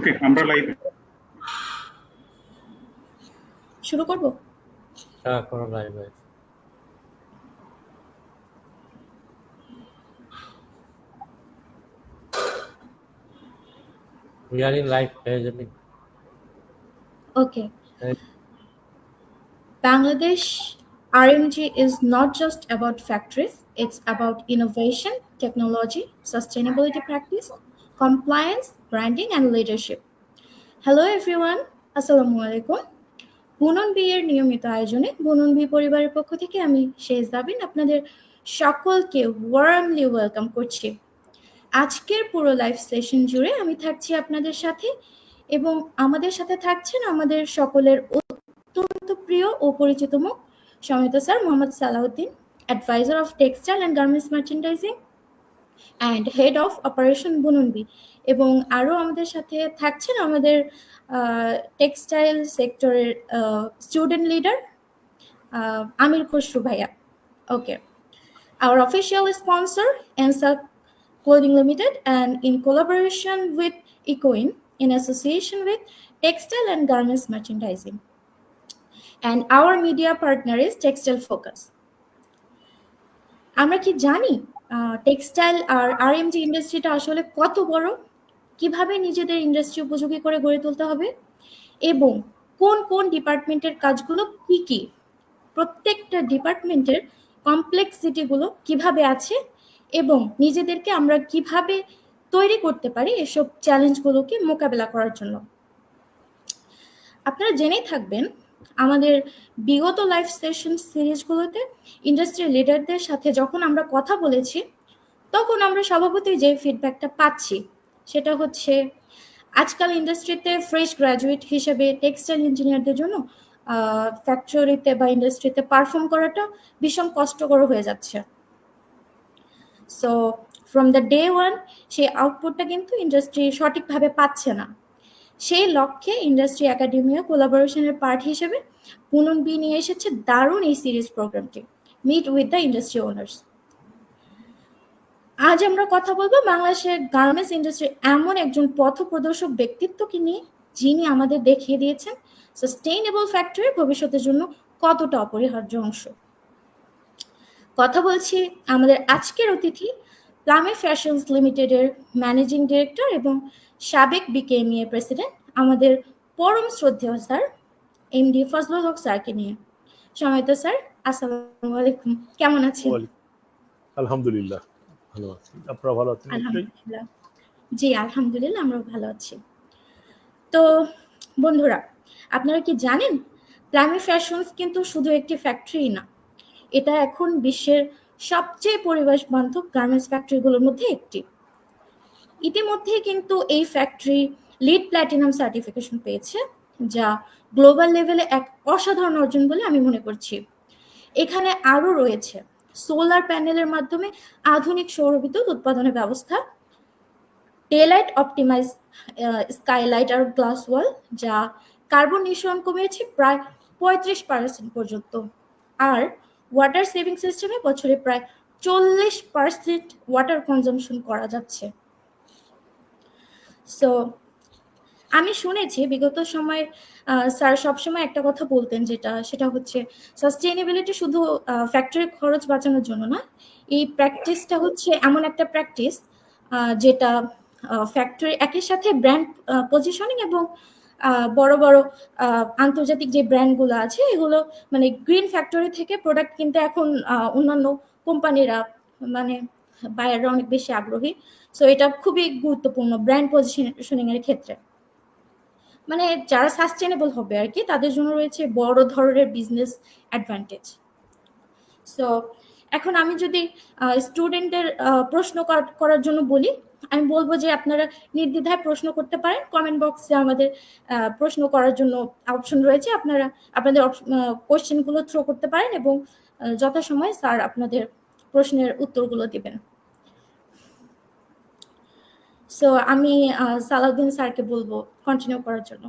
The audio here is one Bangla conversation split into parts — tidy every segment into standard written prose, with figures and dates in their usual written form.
ওকে, আমরা লাইভ। শুরু করব? হ্যাঁ, করো live. We are in live, Benjamin. Okay. Bangladesh RMG is not just about factories, it's about innovation, technology, sustainability practice, compliance, branding, and leadership. Hello everyone, আসসালামু আলাইকুম। বুনন বি এর নিয়মিত আয়োজনে বুনন বি পরিবারের পক্ষ থেকে আমি শেহজাবিন আপনাদের সকলকে ওয়ার্মলি ওয়েলকাম করছি। আজকের পুরো লাইভ সেশন জুড়ে আমি থাকছি আপনাদের সাথে এবং আমাদের সাথে থাকছেন আমাদের সকলের অত্যন্ত প্রিয় ও পরিচিত মুখ Samit sir Mohammad Salauddin, adviser of textile and garments merchandising and head of operation বুননবি, এবং আরও আমাদের সাথে থাকছেন আমাদের টেক্সটাইল সেক্টরের স্টুডেন্ট লিডার আমির খসরু ভাইয়া। ওকে, our official sponsor Ansar Clothing Limited, and in collaboration with Ecoin in association with Textile and Garments Merchandising, and our media partner is Textile Focus. আমরা কি জানি টেক্সটাইল আর আরএমজি ইন্ডাস্ট্রিটা আসলে কত বড়, কিভাবে নিজেদের ইন্ডাস্ট্রি উপযোগী করে গড়ে তুলতে হবে, এবং কোন কোন ডিপার্টমেন্টের কাজগুলো কি কি, প্রত্যেকটা ডিপার্টমেন্টের কমপ্লেক্সিটিগুলো কিভাবে আছে এবং নিজেদেরকে আমরা কিভাবে তৈরি করতে পারি এসব চ্যালেঞ্জগুলোকে মোকাবেলা করার জন্য। আপনারা জেনেই থাকবেন আমাদের বিগত লাইভ সেশন সিরিজগুলোতে ইন্ডাস্ট্রি লিডারদের সাথে যখন আমরা কথা বলেছি তখন আমরা স্বভাবতই যে ফিডব্যাকটা পাচ্ছি সেটা হচ্ছে আজকাল ইন্ডাস্ট্রিতে ফ্রেশ গ্র্যাজুয়েট হিসেবে টেক্সটাইল ইঞ্জিনিয়ারদের জন্য ফ্যাক্টরিতে বা ইন্ডাস্ট্রিতে পারফর্ম করাটা ভীষণ কষ্টকর হয়ে যাচ্ছে। So from the day one সেই আউটপুটটা কিন্তু ইন্ডাস্ট্রি সঠিকভাবে পাচ্ছে না। সেই লক্ষ্যে ইন্ডাস্ট্রি একাডেমিয়া কোলাবোরেশনের পার্ট হিসেবে বুনন বি নিয়ে এসেছে দারুণ এই সিরিজ প্রোগ্রামটি, meet with the industry owners. আজ আমরা কথা বলবো বাংলাদেশের গার্মেন্টস ইন্ডাস্ট্রি এমন একজন পথপ্রদর্শক ব্যক্তিত্বকে নিয়ে যিনি আমাদের দেখিয়ে দিয়েছেন সাস্টেইনেবল ফ্যাক্টরি ভবিষ্যতের জন্য কতটা অপরিহার্য অংশ। কথা বলছি আমাদের আজকের অতিথি প্লামে ফ্যাশনস লিমিটেডের ম্যানেজিং ডিরেক্টর এবং সাবেক বিকেএমইএ প্রেসিডেন্ট আমাদের পরম শ্রদ্ধেয় স্যার এমডি ফজলুল হক স্যারকে নিয়ে। সমিত স্যার, আসসালামু আলাইকুম, কেমন আছেন? আলহামদুলিল্লাহ ভালো আছি, আপনারা ভালো আছেন? আলহামদুলিল্লাহ, জি আলহামদুলিল্লাহ, আমরাও ভালো আছি। তো বন্ধুরা, আপনারা কি জানেন প্লামে ফ্যাশনস কিন্তু শুধু একটি ফ্যাক্টরি না, এটা এখন বিশ্বের সবচেয়ে পরিবেশ বান্ধব গার্মেন্টস ফ্যাক্টরিগুলোর মধ্যে একটি। ইতিমধ্যেই কিন্তু এই ফ্যাক্টরি লিড প্ল্যাটিনাম সার্টিফিকেশন পেয়েছে, যা গ্লোবাল লেভেলে এক অসাধারণ অর্জন বলে আমি মনে করছি। এখানে আরও রয়েছে সোলার প্যানেলের মাধ্যমে আধুনিক সৌরবিদ্যুৎ উৎপাদনের ব্যবস্থা, ডেলাইট অপটিমাইজ স্কাইলাইট আর গ্লাস ওয়াল, যা কার্বন নিঃসরণ কমিয়েছে প্রায় 35% পর্যন্ত, আর ওয়াটার সেভিং সিস্টেমে বছরে প্রায় 40% ওয়াটার কনজাম্পশন করা যাচ্ছে। সো আমি শুনেছি বিগত সময়ে স্যার সবসময় একটা কথা বলতেন, সেটা হচ্ছে সাস্টেইনেবিলিটি শুধু ফ্যাক্টরির খরচ বাঁচানোর জন্য না, এই প্র্যাকটিসটা হচ্ছে এমন একটা প্র্যাকটিস যেটা ফ্যাক্টরি একই সাথে ব্র্যান্ড পজিশনিং এবং বড় বড় আন্তর্জাতিক যে ব্র্যান্ডগুলো আছে এগুলো মানে গ্রিন ফ্যাক্টরি থেকে প্রোডাক্ট কিনতে এখন অন্যান্য কোম্পানিরা মানে বায়াররা অনেক বেশি আগ্রহী। সো এটা খুবই গুরুত্বপূর্ণ ব্র্যান্ড পজিশনিং এর ক্ষেত্রে, মানে যারা সাস্টেনেবল হবে আর কি, তাদের জন্য রয়েছে বড় ধরনের বিজনেস অ্যাডভান্টেজ। সো এখন আমি যদি স্টুডেন্টদের প্রশ্ন করার জন্য বলি, আমি বলবো যে আপনারা নির্দ্বিধায় প্রশ্ন করতে পারেন। কমেন্ট বক্সে আমাদের প্রশ্ন করার জন্য অপশন রয়েছে, আপনারা আপনাদের কোয়েশ্চেনগুলো থ্রো করতে পারেন এবং যথাসময়ে স্যার আপনাদের প্রশ্নের উত্তরগুলো দিবেন। সো আমি সালাউদ্দিন স্যারকে বলবো কন্টিনিউ করার জন্য।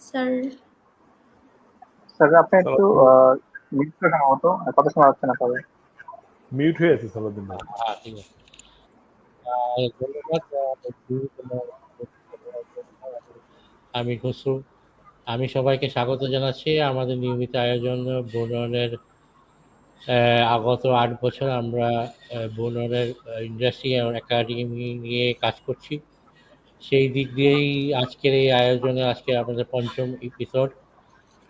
স্যার। স্যার আপনি একটু মিউট করে নেওয়া হতো, কথা শোনা যাচ্ছে না তবে। মিউট হয়ে আছে সালাউদ্দিন ভাই। হ্যাঁ, ঠিক আছে। ধন্যবাদ। আমি খসরু। আমি সবাইকে স্বাগত জানাচ্ছি আমাদের নিয়মিত আয়োজন বুননের। গত 8 বছর আমরা বুননের ইন্ডাস্ট্রি এবং একাডেমি নিয়ে কাজ করছি। সেই দিক দিয়েই আজকের এই আয়োজনে আজকে আমাদের 5ম এপিসোড।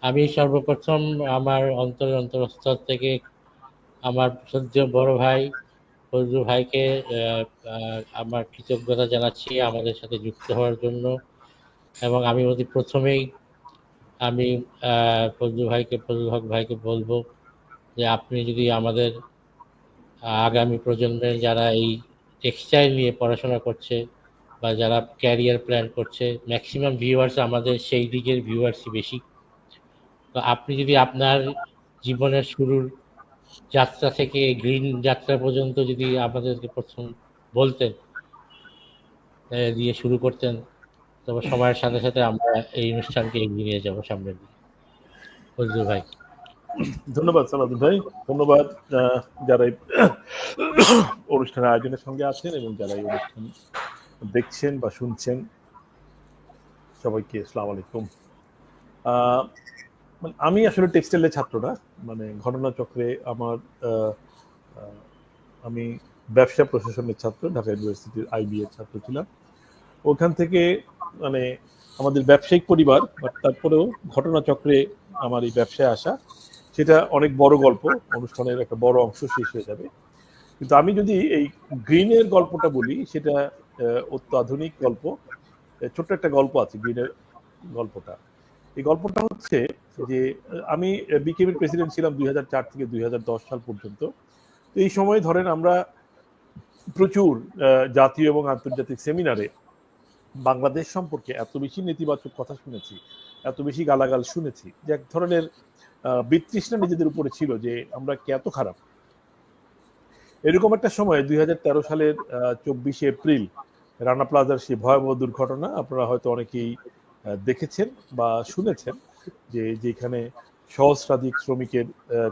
আমি সর্বপ্রথম আমার অন্তরস্থল থেকে আমার শ্রদ্ধেয় বড় ভাই ফজলু ভাইকে আমার কৃতজ্ঞতা জানাচ্ছি আমাদের সাথে যুক্ত হওয়ার জন্য। এবং আমি অতি প্রথমেই আমি ফজলু হক ভাইকে বলবো যে আপনি যদি আমাদের আগামী প্রজন্মের যারা এই টেক্সটাইল নিয়ে পড়াশোনা করছে বা যারা ক্যারিয়ার প্ল্যান করছে, ম্যাক্সিমাম ভিউয়ার্স আমাদের সেই দিকের ভিউয়ার্সই বেশি। তো আপনি যদি আপনার জীবনের শুরুর যাত্রা থেকে গ্রিন যাত্রা পর্যন্ত যদি আমাদেরকে প্রথম বলতেন, দিয়ে শুরু করতেন, তবে সময়ের সাথে সাথে আমরা এই অনুষ্ঠানকে এগিয়ে নিয়ে যাবো সামনের দিকে। ফজলু ভাই। ধন্যবাদ সালাউদ্দিন ভাই, ধন্যবাদ যারা এই অনুষ্ঠানের আয়োজনের সঙ্গে আছেন এবং যারা এই অনুষ্ঠান দেখছেন বা শুনছেন, সবাইকে আসসালামু আলাইকুম। আমি আসলে টেক্সটাইলের ছাত্র না, মানে ঘটনাচক্রে আমার আমি ব্যবসা প্রশাসনের ছাত্র, ঢাকা ইউনিভার্সিটির আইবি এর ছাত্র ছিলাম। ওখান থেকে মানে আমাদের ব্যবসায়িক পরিবার, বাট তারপরেও ঘটনাচক্রে আমার এই ব্যবসায় আসা, সেটা অনেক বড় গল্প, অনুষ্ঠানের একটা বড় অংশ শেষ হয়ে যাবে। কিন্তু আমি যদি এই গ্রিনের গল্পটা বলি, সেটা অত্যাধুনিক গল্প। ছোট্ট একটা গল্প আছে গ্রিনের গল্পটা। এই গল্পটা হচ্ছে যে আমি বিকেবির প্রেসিডেন্ট ছিলাম 2004 থেকে 2010 সাল পর্যন্ত। তো এই সময় ধরেন আমরা প্রচুর জাতীয় এবং আন্তর্জাতিক সেমিনারে বাংলাদেশ সম্পর্কে এত বেশি নেতিবাচক কথা শুনেছি, এত বেশি গালাগাল শুনেছি, যে এক ধরনের বিতৃষ্ণা নিজেদের উপরে ছিল যে আমরা কি এত খারাপ। এরকম একটা সময় 2013 সালের 24শে এপ্রিল রানা প্লাজার সেই ভয়াবহ দুর্ঘটনা আপনারা হয়তো অনেকেই দেখেছেন বা শুনেছেন, যে যেখানে সহস্রাধিক শ্রমিকের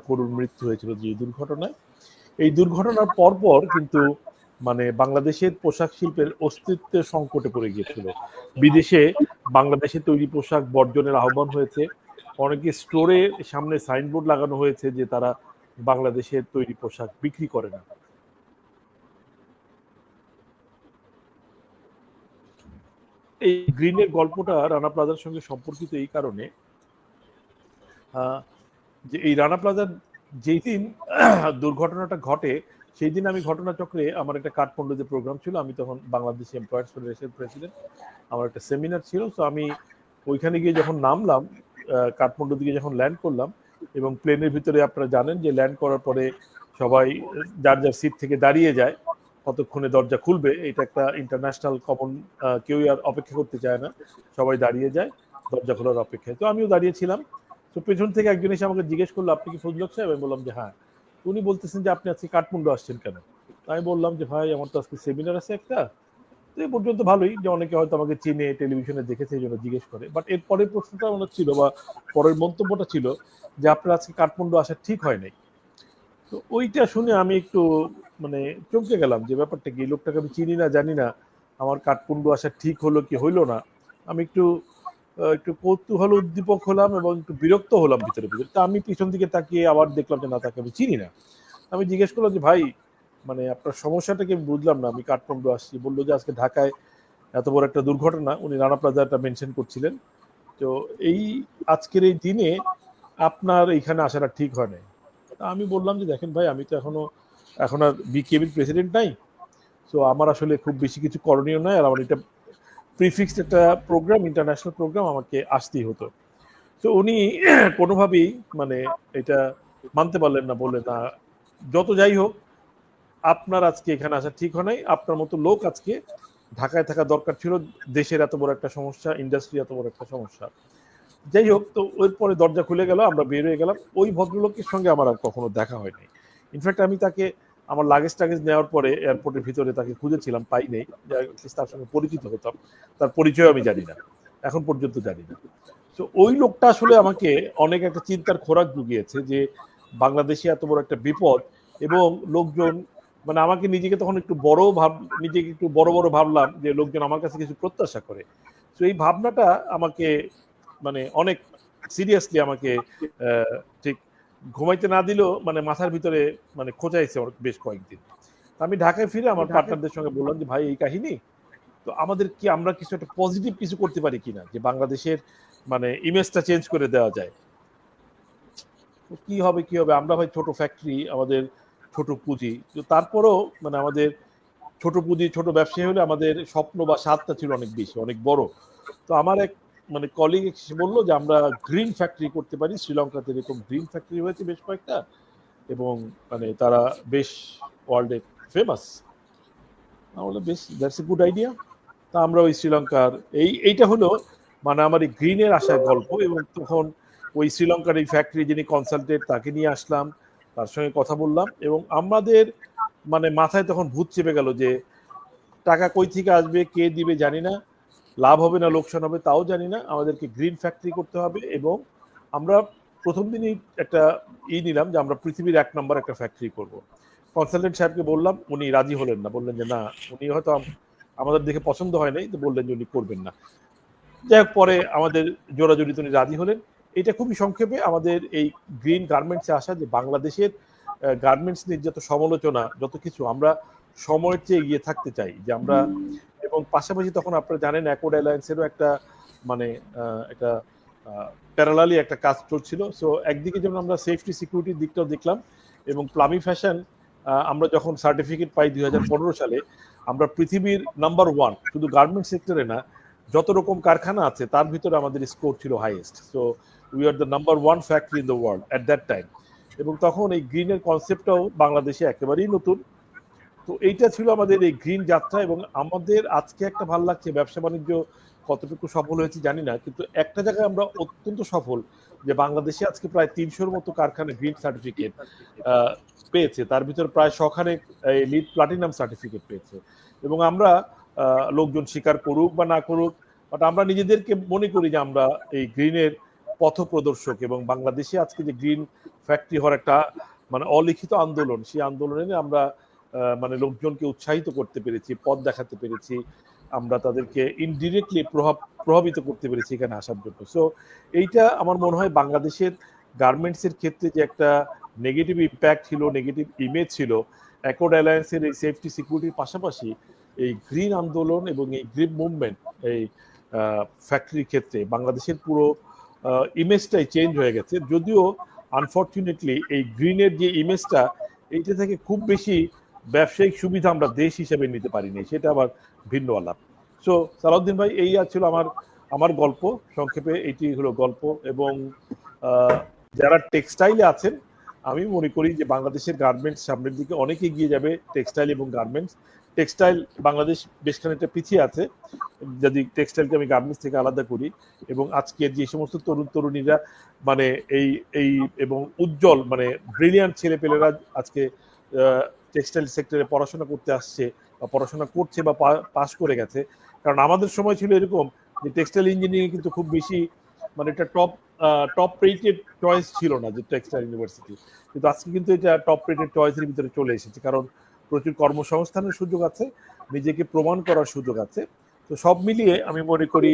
করুণ মৃত্যু হয়েছিল যে দুর্ঘটনায়। এই দুর্ঘটনার পরপর কিন্তু মানে বাংলাদেশের পোশাক শিল্পের অস্তিত্বের সংকটে পড়ে গিয়েছিল। বিদেশে বাংলাদেশে তৈরি পোশাক বর্জনের আহ্বান হয়েছে, অনেকে স্টোরে সামনে সাইনবোর্ড লাগানো হয়েছে যে তারা বাংলাদেশের তৈরি পোশাক বিক্রি করে না। এই গ্রিনের গল্পটা রানা প্লাজার সঙ্গে সম্পর্কিত এই কারণে যে এই রানা প্লাজার যেই দিন দুর্ঘটনাটা ঘটে, সেই দিন আমি ঘটনাচক্রে আমার একটা কাঠমান্ডুতে প্রোগ্রাম ছিল, আমি তখন বাংলাদেশ এমপ্লয়ার্স ফেডারেশন প্রেসিডেন্ট, আমার একটা সেমিনার ছিল। তো আমি ওইখানে গিয়ে যখন নামলাম, কাঠমান্ডু দিকে যখন ল্যান্ড করলাম, এবং প্লেনের ভিতরে আপনারা জানেন যে ল্যান্ড করার পরে সবাই যার যার সিট থেকে দাঁড়িয়ে যায়, কতক্ষণে দরজা খুলবে, এটা একটা ইন্টারন্যাশনাল কমন, কেউই আর অপেক্ষা করতে চায় না, সবাই দাঁড়িয়ে যায় দরজা খোলার অপেক্ষায়। তো আমিও দাঁড়িয়েছিলাম। তো পেছন থেকে একজন এসে আমাকে জিজ্ঞেস করলো, আপনি কি ফজলুল হক সাহেব? আমি বললাম যে হ্যাঁ। উনি বলতেছেন যে আপনি আজকে কাঠমান্ডু আসছেন কেন? আমি বললাম যে ভাই আমার তো আজকে সেমিনার আছে একটা। তো এই পর্যন্ত ভালোই, যে অনেকে হয়তো আমাকে চিনে, টেলিভিশনে দেখেছে, এই জন্য জিজ্ঞেস করে। বাট এর পরের প্রশ্নটা আমার ছিল, বা পরের মন্তব্যটা ছিল যে আপনার আজকে কাঠমান্ডু আসা ঠিক হয় নাই। তো ওইটা শুনে আমি একটু মানে চমকে গেলাম, যে ব্যাপারটা কি, লোকটাকে আমি চিনি না, জানি না, আমার কাঠমান্ডু আসা ঠিক হলো কি হইলো না। আমি একটু কৌতূহল উদ্দীপক হলাম এবং একটু বিরক্ত হলাম ভিতরে ভিতরে। তা আমি পিছন দিকে তাকিয়ে আবার দেখলাম যে না, তাকে আমি চিনি না। আমি জিজ্ঞেস করলাম যে ভাই, মানে আপনার সমস্যাটাকে আমি বুঝলাম না, আমি কাঠমান্ডু আসছি। বললো যে আজকে ঢাকায় এত বড় একটা দুর্ঘটনা, উনি রানা প্লাজাটা মেনশন করছিলেন, তো এই আজকের এই দিনে আপনার এইখানে আসাটা ঠিক হয় নাই। আমি বললাম যে দেখেন ভাই, আমি তো এখন আর বিকেবির প্রেসিডেন্ট নাই, তো আমার আসলে খুব বেশি কিছু করণীয় নাই, আর আমার এটা প্রিফিক্সড একটা প্রোগ্রাম, ইন্টারন্যাশনাল প্রোগ্রাম, আমাকে আসতেই হতো। তো উনি কোনোভাবেই মানে এটা মানতে পারলেন না, বললেন না যত যাই হোক, আপনার আজকে এখানে আসা ঠিক হয় নাই, আপনার মতো লোক আজকে ঢাকায় থাকা দরকার ছিল, দেশের এত বড় একটা সমস্যা, ইন্ডাস্ট্রি এত বড় একটা সমস্যা। যাই হোক, তো ওর পরে দরজা খুলে গেল, আমরা বের হয়ে গেলাম। ওই ভদ্রলোকের সঙ্গে আমার আর কখনো দেখা হয়নি। ইনফ্যাক্ট আমি তাকে আমার লাগেজ টাগেজ নেওয়ার পরে এয়ারপোর্টের ভিতরে তাকে খুঁজেছিলাম, পাই নেই, তার সঙ্গে পরিচিত হতাম, তার পরিচয় আমি জানি না, এখন পর্যন্ত জানি না। তো ওই লোকটা আসলে আমাকে অনেক একটা চিন্তার খোরাক জুগিয়েছে যে বাংলাদেশে এত বড় একটা বিপদ, এবং লোকজন মানে আমাকে নিজেকে তখন একটু নিজেকে একটু বড় বড় ভাবলাম যে লোকজন আমার কাছে কিছু প্রত্যাশা করে। তো এই ভাবনাটা আমাকে মানে অনেক সিরিয়াসলি আমাকে ঠিক ঘুমাইতে না দিলেও মানে মাথার ভিতরে মানে খোঁচাইছে বেশ কয়েকদিন। আমি ঢাকায় ফিরে আমার পার্টনারদের সঙ্গে বললাম যে ভাই এই কাহিনী, তো আমাদের কি আমরা কিছু একটা পজিটিভ কিছু করতে পারি কিনা, যে বাংলাদেশের মানে ইমেজটা চেঞ্জ করে দেওয়া যায়। কি হবে আমরা ভাই ছোট ফ্যাক্টরি, আমাদের ছোট পুঁজি, তো তারপরেও মানে আমাদের ছোট পুঁজি ছোট ব্যবসায়ী হলে আমাদের স্বপ্ন বা স্বাদটা ছিল অনেক বেশি, অনেক বড়। তো আমার এক মানে কলিগ বললো যে আমরা গ্রিন ফ্যাক্টরি করতে পারি, শ্রীলঙ্কাতে এরকম গ্রিন ফ্যাক্টরি হয়েছে বেশ কয়েকটা, এবং মানে তারা বেশ ওয়ার্ল্ডে ফেমাস। আমরা বেশ দ্যাটস এ গুড আইডিয়া। তা আমরা ওই শ্রীলঙ্কার এইটা হলো মানে আমার এই গ্রিনের আসার গল্প। এবং তখন ওই শ্রীলঙ্কার এই ফ্যাক্টরি যিনি কনসালটেন্ট তাকে নিয়ে আসলাম, তার সঙ্গে কথা বললাম, এবং আমাদের মানে মাথায় তখন ভূত চেপে গেল যে টাকা কই থেকে আসবে, কে দিবে জানি না, লাভ হবে না লোকসান হবে তাও জানি না, আমাদেরকে গ্রিন ফ্যাক্টরি করতে হবে। এবং আমরা প্রথম দিনই একটা নিলাম যে আমরা পৃথিবীর 1 নম্বর একটা ফ্যাক্টরি করব। কনসালটেন্ট সাহেবকে বললাম, উনি রাজি হলেন না, বললেন যে না, উনি হয়তো আমাদের দেখে পছন্দ হয় নাই, তো বললেন যে উনি করবেন না। যাই হোক, পরে আমাদের জোরাজুরিতে উনি রাজি হলেন। এটা খুবই সংক্ষেপে আমাদের এই গ্রিন গার্মেন্টসে আসা, যে বাংলাদেশের গার্মেন্টস নিয়ে যত সমালোচনা যত কিছু, আমরা সময়ের চেয়ে এগিয়ে থাকতে চাই যে আমরা। এবং পাশাপাশি তখন আপনারা জানেন অ্যাকর্ড অ্যালায়েন্সেরও একটা মানে একটা প্যারালালি একটা কাজ চলছিল। সো একদিকে যেমন আমরা সেফটি সিকিউরিটির দিকটাও দেখলাম, এবং প্লামি ফ্যাশন আমরা যখন সার্টিফিকেট পাই 2015 সালে, আমরা পৃথিবীর নাম্বার 1, শুধু গার্মেন্টস সেক্টরে না, যত রকম কারখানা আছে তার ভিতরে আমাদের স্কোর ছিল highest. So we are the number 1 factory in the world at that time. এবং তখন এই গ্রিনের কনসেপ্টটাও বাংলাদেশে একেবারেই নতুন। তো এইটা ছিল আমাদের এই গ্রিন যাত্রা। এবং আমাদের আজকে একটা ভালো লাগছে, ব্যবসা বাণিজ্য কতটুকু সফল হয়েছে জানি না, কিন্তু একটা জায়গায় আমরা অত্যন্ত সফল, যে বাংলাদেশে আজকে প্রায় 300-র মতো কারখানা গ্রিন সার্টিফিকেট পেয়েছে, তার ভিতরে প্রায় 100খানেক লিড প্লাটিনাম সার্টিফিকেট পেয়েছে। এবং আমরা লোকজন স্বীকার করুক বা না করুক, বাট আমরা নিজেদেরকে মনে করি যে আমরা এই গ্রিনের পথপ্রদর্শক। এবং বাংলাদেশে আজকে যে গ্রিন ফ্যাক্টরি হওয়ার একটা মানে অলিখিত আন্দোলন, সেই আন্দোলনে আমরা মানে লোকজনকে উৎসাহিত করতে পেরেছি, পথ দেখাতে পেরেছি, আমরা তাদেরকে ইনডিরেক্টলি প্রভাবিত করতে পেরেছি এখানে আসার জন্য। সো এইটা আমার মনে হয় বাংলাদেশের গার্মেন্টসের ক্ষেত্রে যে একটা নেগেটিভ ইম্প্যাক্ট ছিল, নেগেটিভ ইমেজ ছিল, অ্যাকর্ড অ্যালায়েন্সের এই সেফটি সিকিউরিটির পাশাপাশি এই গ্রিন আন্দোলন এবং এই গ্রিন মুভমেন্ট এই ফ্যাক্টরির ক্ষেত্রে বাংলাদেশের পুরো ইমেজটাই চেঞ্জ হয়ে গেছে। যদিও আনফর্চুনেটলি এই গ্রিনের যে ইমেজটা, এইটা থেকে খুব বেশি ব্যবসায়িক সুবিধা আমরা দেশ হিসেবে নিতে পারিনি, সেটা আবার ভিন্ন আলাপ। সো সালাউদ্দিন ভাই, এই ছিল আমার গল্প সংক্ষেপে, এইটি হলো গল্প। এবং যারা টেক্সটাইলে আছেন, আমি মনে করি যে বাংলাদেশের গার্মেন্টস সামনের দিকে অনেক এগিয়ে যাবে, টেক্সটাইল এবং গার্মেন্টস। টেক্সটাইল বাংলাদেশ বেশ খানিকটা পিছিয়ে আছে যদি টেক্সটাইলকে আমি গার্মেন্টস থেকে আলাদা করি। এবং আজকের যে সমস্ত তরুণ তরুণীরা মানে এই এবং উজ্জ্বল মানে ব্রিলিয়ান্ট ছেলেপেলেরা আজকে টেক্সটাইল সেক্টরে পড়াশোনা করতে আসছে বা পড়াশোনা করছে বা পাস করে গেছে। কারণ আমাদের সময় ছিল এরকম যে টেক্সটাইল ইঞ্জিনিয়ারিং কিন্তু খুব বেশি মানে এটা টপ রেটেড চয়েস ছিল না, যে টেক্সটাইল ইউনিভার্সিটি। কিন্তু আজকে কিন্তু এটা টপ রেটেড চয়েসের ভিতরে চলে এসেছে, কারণ প্রচুর কর্মসংস্থানের সুযোগ আছে, নিজেকে প্রমাণ করার সুযোগ আছে। তো সব মিলিয়ে আমি মনে করি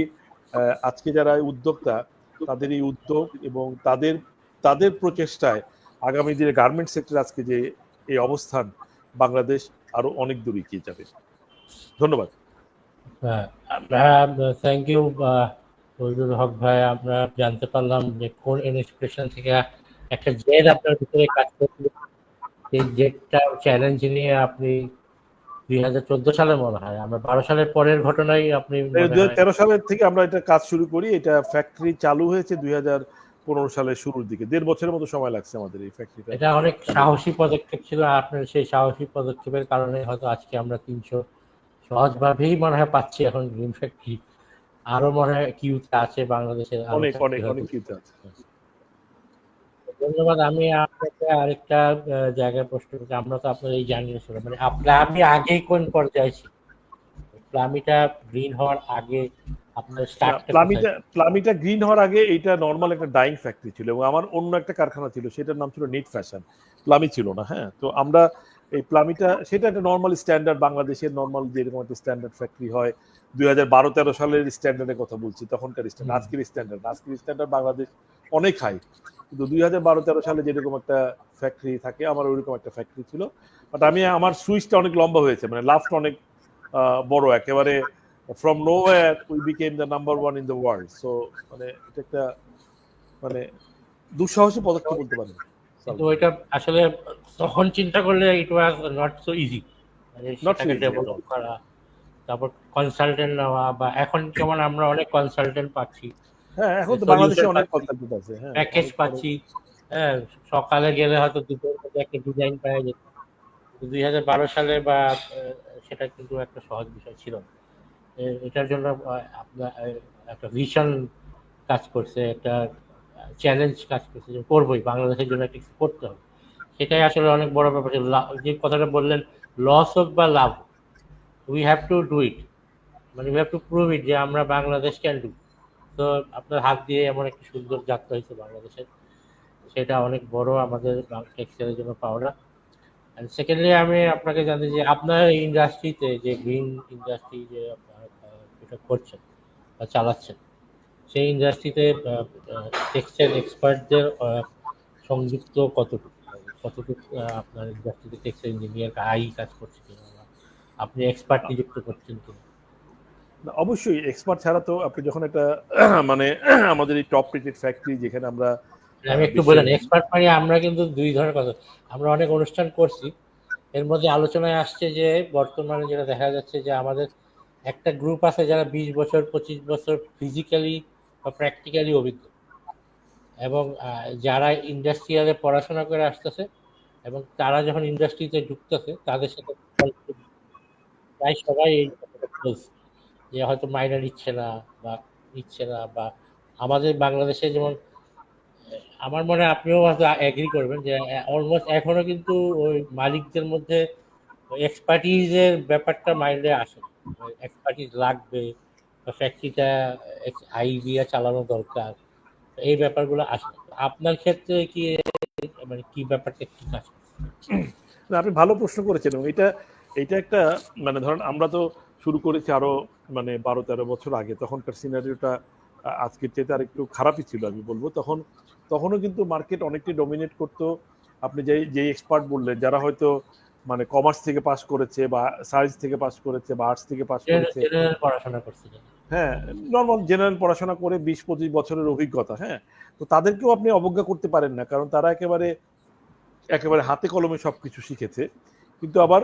আজকে যারা উদ্যোক্তা, তাদের এই উদ্যোগ এবং তাদের প্রচেষ্টায় আগামী দিনে গার্মেন্ট সেক্টর আজকে যে এই অবস্থান, বাংলাদেশ আরো অনেক দূর এগিয়ে যাবে। ধন্যবাদ। থ্যাংক ইউ ফজলুল হক ভাই। আমরা জানতে পারলাম যে কোন ইন্সপিরেশন থেকে একটা জেদ আপনার ভিতরে কাজ করছিল, সেই জেদটা চ্যালেঞ্জ নিয়ে আপনি 2014 সালে মনে হয়, আমরা 12 সালের পরের ঘটনাই আপনি 2013 সালের থেকে আমরা এটা কাজ শুরু করি। এটা ফ্যাক্টরি চালু হয়েছে 2015 সালের শুরুর দিকে, 1.5 বছরের মতো সময় লাগছে আমাদের এই ফ্যাক্টরিটা। এটা অনেক সাহসী পদক্ষেপ ছিল, আপনার সেই সাহসী পদক্ষেপের কারণে হয়তো আজকে আমরা 300 সহজভাবেই মনে হয় পাচ্ছি এখন গ্রিন ফ্যাক্টরি। আরো মনে হয় কিউতে আছে বাংলাদেশের, অনেক অনেক অনেক কিউতে আছে। ধন্যবাদ। আমি আপনাকে আরেকটা জায়গায় প্রশ্ন করছি, আমরা তো আপনার এই জার্নি মানে আপনি আগেই কোন পর্যায়ে ছিলেন? প্লামিটা গ্রিন হওয়ার আগে আপনার স্টার্টটা প্লামিটা প্লামিটা গ্রিন হওয়ার আগে এইটা নর্মাল একটা ডাইং ফ্যাক্টরি ছিল এবং আমার অন্য একটা কারখানা ছিল, সেটার নাম ছিল নিট ফ্যাশন, প্লামি ছিল না। হ্যাঁ, তো আমরা এই প্লামিটা সেটা একটা নর্মাল স্ট্যান্ডার্ড, বাংলাদেশের নর্মাল যেরকম একটা স্ট্যান্ডার্ড ফ্যাক্টরি হয় 2012-13 সালের স্ট্যান্ডার্ডের কথা বলছি, তখনকার স্ট্যান্ডার্ড। আজকের স্ট্যান্ডার্ড বাংলাদেশ অনেক হাই, কিন্তু 2012-13 সালে যেরকম একটা ফ্যাক্টরি থাকে আমার ওইরকম একটা ফ্যাক্টরি ছিল। বাট আমি আমার সুইচটা অনেক লম্বা হয়েছে, মানে লাস্ট অনেক বড়, একেবারে from nowhere we became the number one in the world. So মানে এটা একটা মানে দুঃসাহসী পদক্ষেপ বলতে পারেন। কিন্তু ওইটা আসলে তখন চিন্তা করলে ইট ওয়াজ নট সো ইজি, মানে Not so সেটাকে easy at ডেভেলপ all. করা, তারপর কনসালটেন্ট নেওয়া, বা এখন যেমন আমরা অনেক কনসালটেন্ট পাচ্ছি, হ্যাঁ, এখন তো solution বাংলাদেশে অনেক পাচ্ছি, কনসালটেন্ট আছে। হ্যাঁ, প্যাকেজ পাচ্ছি। হ্যাঁ, সকালে গেলে হয়তো দুপুরের মধ্যে একটা ডিজাইন পাওয়া যেত। 2012 সালে বা সেটা কিন্তু একটা সহজ বিষয় ছিল না। এটার জন্য আপনার একটা ভিশন কাজ করছে, একটা চ্যালেঞ্জ কাজ করছে যে করবোই, বাংলাদেশের জন্য একটা কিছু করতে হবে। সেটাই আসলে অনেক বড় ব্যাপার ছিল। যে কথাটা বললেন, লস হোক বা লাভ, we have to do it, মানে we have to prove it যে আমরা বাংলাদেশ ক্যান ডু। তো আপনার হাত দিয়ে এমন একটা সুন্দর যাত্রা হয়েছে বাংলাদেশের, সেটা অনেক বড় আমাদের টেক্সটাইলের জন্য পাওনা। এন্ড সেকেন্ডলি আমি আপনাকে জানি যে আপনার ইন্ডাস্ট্রিতে যে গ্রিন ইন্ডাস্ট্রি যে আপনার এটা করছেন বা চালাচ্ছেন, সেই ইন্ডাস্ট্রিতে টেক্সটাইল এক্সপার্টদের সংযুক্ত কতটুকু, কতটুকু আপনার ইন্ডাস্ট্রিতে টেক্সটাইল ইঞ্জিনিয়ার আই কাজ করছে কিনা, বা আপনি এক্সপার্ট নিযুক্ত করছেন কিনা? অবশ্যই এক্সপার্ট ছাড়া তো আপনি যখন একটা মানে আমাদের এই টপ রেটেড ফ্যাক্টরি যেখানে আমরা আমি একটু বলেন, এক্সপার্ট মানে আমরা কিন্তু দুই ধরনের কথা, আমরা অনেক অনুষ্ঠান করছি, এর মধ্যে আলোচনায় আসছে যে বর্তমানে যেটা দেখা যাচ্ছে যে আমাদের একটা গ্রুপ আছে যারা 20 বছর 25 বছর ফিজিক্যালি বা প্র্যাকটিক্যালি অভিজ্ঞ, এবং যারা ইন্ডাস্ট্রিয়ালে পড়াশোনা করে আসতেছে, এবং তারা যখন ইন্ডাস্ট্রিতে ঢুকতেছে তাদের সাথে প্রায় সবাই এই কথাটা বলছে যে হয়তো মাইনে নিচ্ছে না বা নিচ্ছে না, বা আমাদের বাংলাদেশে যেমন আমার মনে হয় আপনিও হয়তো এগ্রি করবেন যে অলমোস্ট এখনো কিন্তু ওই মালিকদের মধ্যে এক্সপার্টিজের ব্যাপারটা মাইন্ডে আসে, এক্সপার্টিজ লাগবে বা ফ্যাক্টরিটা আই দিয়ে চালানো দরকার, এই ব্যাপারগুলো আসে না। আপনার ক্ষেত্রে কি মানে কি ব্যাপারটা কি কাজ করছে? না, আপনি ভালো প্রশ্ন করেছেন এবং এটা এটা একটা মানে ধরেন আমরা তো শুরু করেছি আরো মানে 12-13 বছর আগে, তখনকার সিনারিওটা আজকের চেয়ে আর একটু খারাপই ছিল আমি বলবো। তখনও কিন্তু মার্কেট অনেকটাই ডমিনেট করতো। আপনি যেই এক্সপার্ট বললেন যারা হয়তো মানে কমার্স থেকে পাস করেছে বা সায়েন্স থেকে পাস করেছে বা আর্টস থেকে পাস করেছে, জেনারেল পড়াশোনা করছিলেন? হ্যাঁ, নর্মাল জেনারেল পড়াশোনা করে 20-25 বছরের অভিজ্ঞতা, হ্যাঁ, তো তাদেরকেও আপনি অবজ্ঞা করতে পারেন না, কারণ তারা একেবারে একেবারে হাতে কলমে সবকিছু শিখেছে। কিন্তু আবার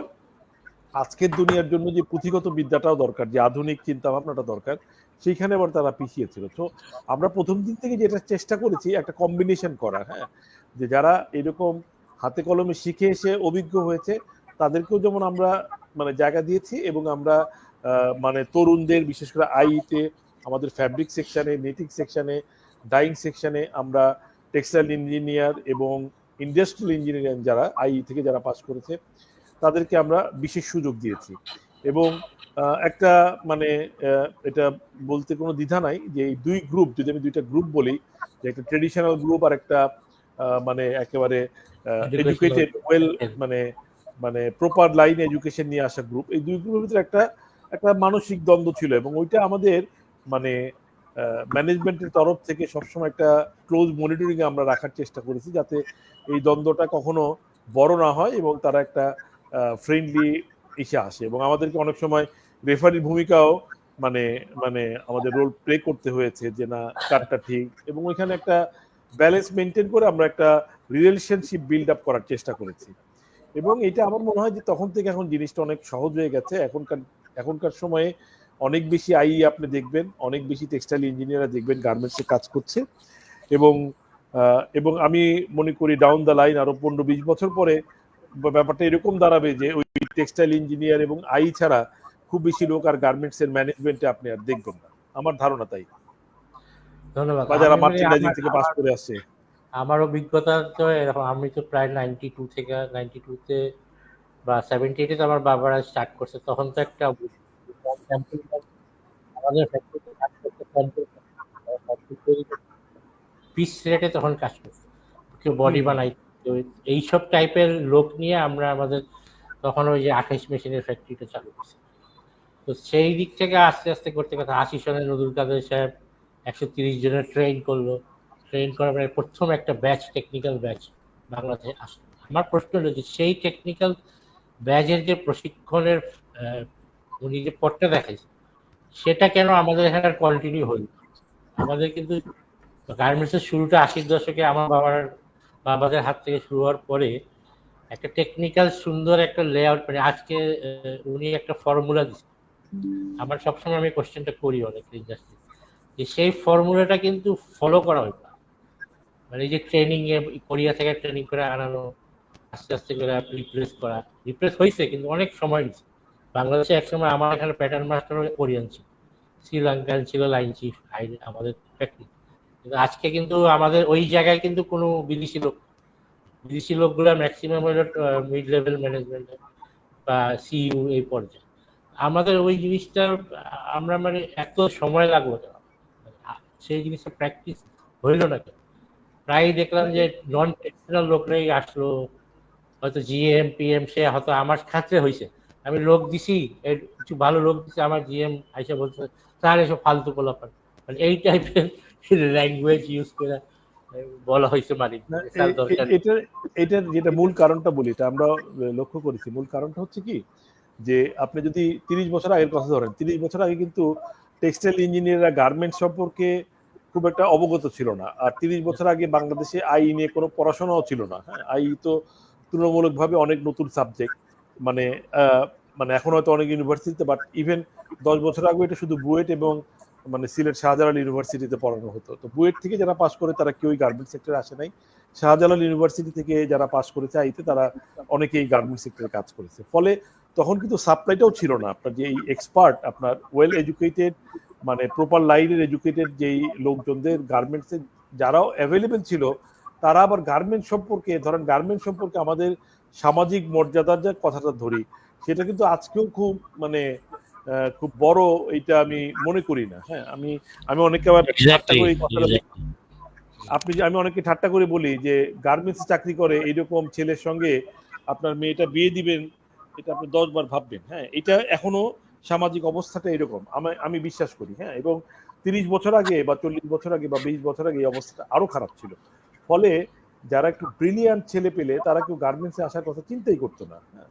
আজকের দুনিয়ার জন্য যে পুঁথিগত বিদ্যাটাও দরকার, যে আধুনিক চিন্তা ভাবনাটা দরকার, সেইখানে আবার তারা পিছিয়ে ছিল। তো আমরা প্রথম দিন থেকে যেটা চেষ্টা করেছি একটা কম্বিনেশন করার, হ্যাঁ, যে যারা এরকম হাতে কলমে শিখে এসে অভিজ্ঞ হয়েছে তাদেরকেও যেমন আমরা মানে জায়গা দিয়েছি, এবং আমরা মানে তরুণদের বিশেষ করে আইতে আমাদের ফ্যাব্রিক সেকশনে, নেটিং সেকশনে, ডাইং সেকশনে আমরা টেক্সটাইল ইঞ্জিনিয়ার এবং ইন্ডাস্ট্রিয়াল ইঞ্জিনিয়ারিং যারা আই থেকে যারা পাস করেছে তাদেরকে আমরা বিশেষ সুযোগ দিয়েছি। এবং একটা মানে এটা বলতে কোনো দ্বিধা নাই যে এই দুই গ্রুপ, যদি আমি দুইটা গ্রুপ বলি, যে একটা ট্রেডিশনাল গ্রুপ আর একটা মানে একেবারে এডুকেটেড ওয়েল মানে মানে প্রপার লাইন এডুকেশন নিয়ে আসা গ্রুপ, এই দুই গ্রুপের ভিতরে একটা একটা মানসিক দ্বন্দ্ব ছিল, এবং ওইটা আমাদের মানে ম্যানেজমেন্টের তরফ থেকে সবসময় একটা ক্লোজ মনিটরিং আমরা রাখার চেষ্টা করেছি, যাতে এই দ্বন্দ্বটা কখনো বড় না হয় এবং তারা একটা ফ্রেন্ডলি এসে আসে। এবং আমাদেরকে অনেক সময় রেফারির ভূমিকাও মানে মানে আমাদের রোল প্লে করতে হয়েছে, যে না কারটা ঠিক, এবং ওইখানে একটা ব্যালেন্স মেনটেন করে আমরা একটা রিলেশনশিপ বিল্ড আপ করার চেষ্টা করেছি। এবং এটা আমার মনে হয় যে তখন থেকে এখন জিনিসটা অনেক সহজ হয়ে গেছে। এখনকার সময়ে অনেক বেশি আই আপনি দেখবেন, অনেক বেশি টেক্সটাইল ইঞ্জিনিয়াররা দেখবেন গার্মেন্টসে কাজ করছে, এবং এবং আমি মনে করি ডাউন দ্য লাইন আরো 15-20 বছর পরে ব্যাপারটা এরকম দাঁড়াবে যে ওই টেক্সটাইল ইঞ্জিনিয়ার এবং আই ছাড়া খুব বেশি লোক আর গার্মেন্টস এর ম্যানেজমেন্টে আপনি আর দেখবেন না, আমার ধারণা তাই। ধন্যবাদ। বা যারা মার্চেন্ডাইজিং থেকে পাস করে আসছে। আমার অভিজ্ঞতা তো এরকম, আমি তো প্রায় 92 থেকে 92-তে বা 78-এ তো আমার বাবারা স্টার্ট করছে, তখন তো একটা আমাদের ফ্যাক্টরিতে কাজ করতে পিস রেটে তখন কাজ করছে, কেউ বডি বানাই, কেউ এইসব টাইপের লোক নিয়ে আমরা আমাদের তখন ওই যে 28 মেশিনের ফ্যাক্টরিটা চালু করছি। তো সেই দিক থেকে আস্তে আস্তে করতে কথা 80 সনে নজরুল কাদের সাহেব 130 জনের ট্রেন করলো। ট্রেন করার পরে প্রথম একটা ব্যাচ, টেকনিক্যাল ব্যাচ বাংলাদেশে আসলো। আমার প্রশ্ন হলো যে সেই টেকনিক্যাল ব্যাচের যে প্রশিক্ষণের উনি যে পথটা দেখাইছে, সেটা কেন আমাদের এখানে কন্টিনিউ হইল? আমাদের কিন্তু গার্মেন্টসের শুরুটা 80-র দশকে আমার বাবাদের হাত থেকে শুরু হওয়ার পরে একটা টেকনিক্যাল সুন্দর একটা লেআউট, মানে আজকে উনি একটা ফর্মুলা দিচ্ছে। আমার সবসময় আমি কোশ্চেনটা করি অনেক ইন্ডাস্ট্রি, যে সেই ফর্মুলাটা কিন্তু ফলো করা হয় না। মানে এই যে ট্রেনিং এ কোরিয়া থেকে ট্রেনিং করে আনানো, আস্তে আস্তে করে রিপ্লেস হয়েছে, কিন্তু অনেক সময় নিচ্ছে। বাংলাদেশে একসময় আমার এখানে প্যাটার্ন মাস্টার কোরিয়ান ছিল, শ্রীলঙ্কান ছিল লাইন চিফ আমাদের ফ্যাক্টরি। কিন্তু আজকে কিন্তু আমাদের ওই জায়গায় কিন্তু কোনো বিদেশি লোকগুলো ম্যাক্সিমাম হলো মিড লেভেল ম্যানেজমেন্ট বা সিইউ এই পর্যায়ে। আমাদের ওই জিনিসটা আমরা মানে এত সময় লাগলো কেন, সেই জিনিসটা প্র্যাকটিস হইল না কেন? প্রায় দেখলাম যে নন টেকনিক্যাল লোকরাই আসলো, হয়তো জিএম পিএম, সে হয়তো আমার ক্ষেত্রে হয়েছে, আমি লোক দিছি, কিছু ভালো লোক দিছি, আমার জিএম আইসা বলছে স্যার এসব ফালতু পোলাপান, মানে এই টাইপের ল্যাঙ্গুয়েজ ইউজ করে বলা হয়েছে মালিক। এটার যেটা মূল কারণটা বলি, এটা আমরা লক্ষ্য করেছি। মূল কারণটা হচ্ছে কি, যে আপনি যদি 30 বছর আগের কথা ধরেন, 30 বছর আগে কিন্তু টেক্সটাইল ইঞ্জিনিয়াররা গার্মেন্টস সম্পর্কে খুব একটা অবগত ছিল না। আর 30 বছর আগে বাংলাদেশে আই নিয়ে কোনো পড়াশোনাও ছিল না। হ্যাঁ, আই তো তুলনামূলকভাবে অনেক নতুন সাবজেক্ট, মানে মানে এখন হয়তো অনেক ইউনিভার্সিটিতে, বাট ইভেন 10 বছর আগে এটা শুধু বুয়েট এবং মানে সিলেট শাহজালাল ইউনিভার্সিটিতে পড়ানো হতো। তো বুয়েট থেকে যারা পাস করে তারা কেউই গার্মেন্টস সেক্টরে আসে নাই। শাহজালাল ইউনিভার্সিটি থেকে যারা পাস করেছে আইতে, তারা অনেকেই গার্মেন্টস সেক্টরে কাজ করেছে। ফলে তখন কিন্তু সাপ্লাইটাও ছিল না। আপনার যে এক্সপার্ট, আপনার ওয়েল এডুকেটেড, মানে প্রপার লাইনের এডুকেটেড যেই লোকজনদের গার্মেন্টসে যারাও অ্যাভেলেবেল ছিল, তারা আবার গার্মেন্টস সম্পর্কে, ধরেন গার্মেন্টস সম্পর্কে আমাদের সামাজিক মর্যাদার যে কথাটা ধরি, সেটা কিন্তু আজকেও খুব মানে খুব বড়, এটা আমি মনে করি না। হ্যাঁ, আমি অনেককে আবার ঠাট্টা করে আমি অনেকে ঠাট্টা করে বলি যে গার্মেন্টস চাকরি করে এইরকম ছেলের সঙ্গে আপনার মেয়েটা বিয়ে দিবেন, এটা আপনি 10 বার ভাববেন। হ্যাঁ, এটা এখনো সামাজিক অবস্থাটা এরকম আমি বিশ্বাস করি। হ্যাঁ, এবং 30 বছর আগে বা 40 বছর আগে বা 20 বছর আগে এই অবস্থাটা আরো খারাপ ছিল। ফলে যারা একটু ব্রিলিয়ান্ট ছেলে পেলে, তারা কেউ গার্মেন্টসে আসার কথা চিন্তাই করতো না। হ্যাঁ,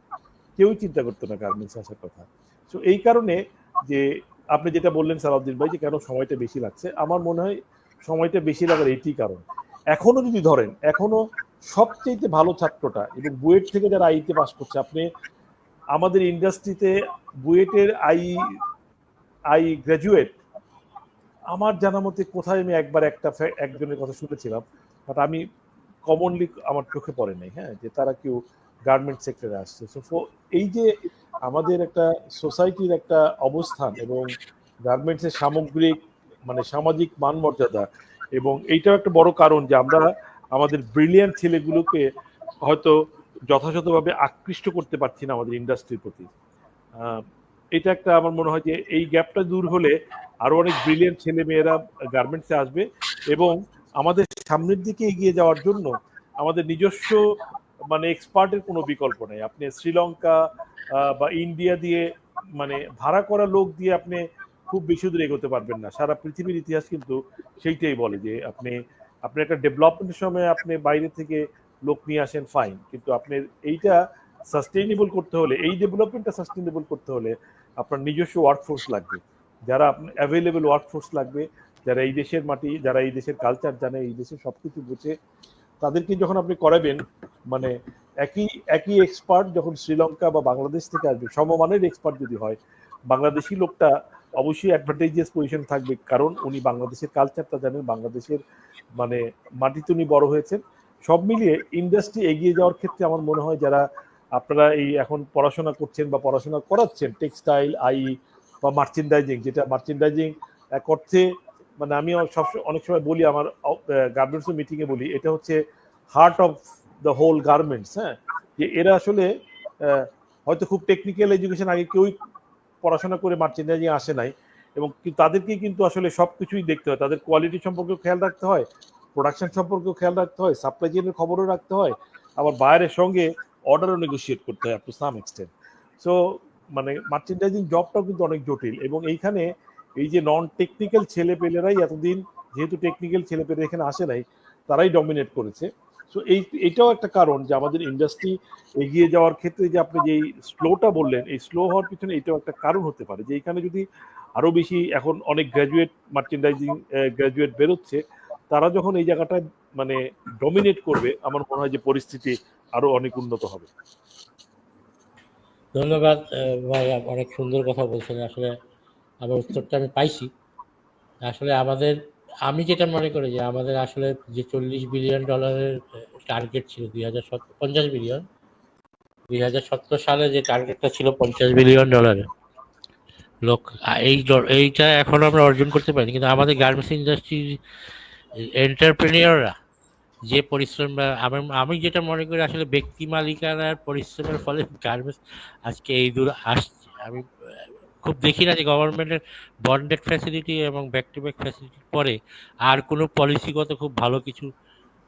কেউই চিন্তা করতো না গার্মেন্টসে আসার কথা। তো এই কারণে যে আপনি যেটা বললেন সালাউদ্দিন ভাই, যে কেন সময়টা বেশি লাগছে, আমার মনে হয় সময়টা বেশি লাগার এইটি কারণ। এখনো যদি ধরেন, এখনো সবচেয়ে ভালো ছাত্রটা এবং বুয়েট থেকে যারা আইতে পাস করছে, আপনি আমাদের ইন্ডাস্ট্রিতে বুয়েটের আই গ্রাজুয়েট আমার জানা মতে কোথায় আমি একজনের কথা শুনেছিলাম, বাট আমি কমনলি আমার চোখে পড়ে নাই। হ্যাঁ, যে তারা কেউ গার্মেন্ট সেক্টরে আসছে। সো এই যে আমাদের একটা সোসাইটির একটা অবস্থান এবং গার্মেন্টসের সামগ্রিক মানে সামাজিক মানমর্যাদা, এবং এইটাও একটা বড় কারণ যে আমরা আমাদের ব্রিলিয়ান্ট ছেলেগুলোকে হয়তো যথাযথভাবে আকৃষ্ট করতে পারছি না আমাদের ইন্ডাস্ট্রির প্রতি। এটা একটা আমার মনে হয় যে এই গ্যাপটা দূর হলে আরো অনেক ব্রিলিয়ান্ট ছেলে মেয়েরা গার্মেন্টসে আসবে, এবং আমাদের সামনের দিকে এগিয়ে যাওয়ার জন্য আমাদের নিজস্ব মানে এক্সপার্টের কোনো বিকল্প নেই। আপনি শ্রীলঙ্কা বা ইন্ডিয়া দিয়ে মানে ভাড়া করা লোক দিয়ে আপনি খুব বেশি দূর এগোতে পারবেন না। সারা পৃথিবীর ইতিহাস কিন্তু সেইটাই বলে যে আপনি একটা ডেভেলপমেন্টের সময় আপনি বাইরে থেকে লোক নিয়ে আসেন, ফাইন, কিন্তু আপনি এইটা সাস্টেইনেবল করতে হলে, এই ডেভেলপমেন্টটা সাস্টেইনেবল করতে হলে আপনার নিজস্ব ওয়ার্কফোর্স লাগবে, যারা অ্যাভেলেবেল ওয়ার্কফোর্স লাগবে, যারা এই দেশের মাটি, যারা এই দেশের কালচার জানে, এই দেশের সবকিছু বুঝে। তাদেরকে যখন আপনি করাবেন, মানে একই এক্সপার্ট যখন শ্রীলঙ্কা বা বাংলাদেশ থেকে আসবে, সমমানের এক্সপার্ট যদি হয়, বাংলাদেশি লোকটা অবশ্যই অ্যাডভান্টেজিয়াস পজিশন থাকবে, কারণ উনি বাংলাদেশের কালচারটা জানেন, বাংলাদেশের মানে মাটিতে উনি বড় হয়েছেন। সব মিলিয়ে ইন্ডাস্ট্রি এগিয়ে যাওয়ার ক্ষেত্রে আমার মনে হয় যারা আপনারা এই এখন পড়াশোনা করছেন বা পড়াশোনা করাচ্ছেন টেক্সটাইল বা মার্চেন্ডাইজিং, যেটা মার্চেন্ডাইজিং এক অর্থে মানে আমি অনেক সময় বলি, আমার গার্মেন্টস মিটিংয়ে বলি, এটা হচ্ছে heart of the whole garments. হ্যাঁ, যে এরা আসলে হয়তো খুব টেকনিক্যাল এডুকেশন আগে কেউই পড়াশোনা করে মার্চেন্ডাইজিং আসে নাই, এবং তাদেরকে কিন্তু আসলে সবকিছুই দেখতে হয়, তাদের কোয়ালিটি সম্পর্কেও খেয়াল রাখতে হয়, প্রোডাকশন সম্পর্কেও খেয়াল রাখতে হয়, সাপ্লাই চেইনের খবরও রাখতে হয়, আবার বায়ারের সঙ্গে অর্ডারও নেগোশিয়েট করতে হয় up to some extent. So মানে মার্চেন্ডাইজিং জবটাও কিন্তু অনেক জটিল, এবং এইখানে এই যে নন টেকনিক্যাল ছেলেপেলেরাই এতদিন, যেহেতু টেকনিক্যাল ছেলেপেলে এখানে আসে নাই, তারাই ডমিনেট করেছে। সো এইটাও একটা কারণ যে আমাদের ইন্ডাস্ট্রি এগিয়ে যাওয়ার ক্ষেত্রে যে আপনি যেই স্লোটা বললেন, এই স্লো হওয়ার পিছনে এটাও একটা কারণ হতে পারে, যে এখানে যদি আরো বেশি, এখন অনেক গ্র্যাজুয়েট মার্চেন্ডাইজিং গ্র্যাজুয়েট বেরোচ্ছে, তারা যখন এই জায়গাটায় মানে ডমিনেট করবে, আমার মনে হয় যে পরিস্থিতি আরো অনেক উন্নত হবে। ধন্যবাদ ভাই, অনেক সুন্দর কথা বলছেন। আসলে আমার উত্তরটা আমি পাইছি। আসলে আমি যেটা মনে করি যে আমাদের আসলে যে $40 বিলিয়ন টার্গেট ছিল 50 বিলিয়ন, 2017 সালে যে টার্গেটটা ছিল $50 বিলিয়ন লোক, এইটা এখনো আমরা অর্জন করতে পারিনি। কিন্তু আমাদের গার্মেন্টস ইন্ডাস্ট্রির এন্টারপ্রেনিয়ররা যে পরিশ্রম, আমি যেটা মনে করি আসলে ব্যক্তি মালিকানার পরিশ্রমের ফলে গার্মেন্টস আজকে এই দূর আসছে। আমি খুব দেখি না যে গভর্নমেন্টের বন্ডেড ফ্যাসিলিটি এবং ব্যাক টু ব্যাক ফ্যাসিলিটির পরে আর কোনো পলিসিগত খুব ভালো কিছু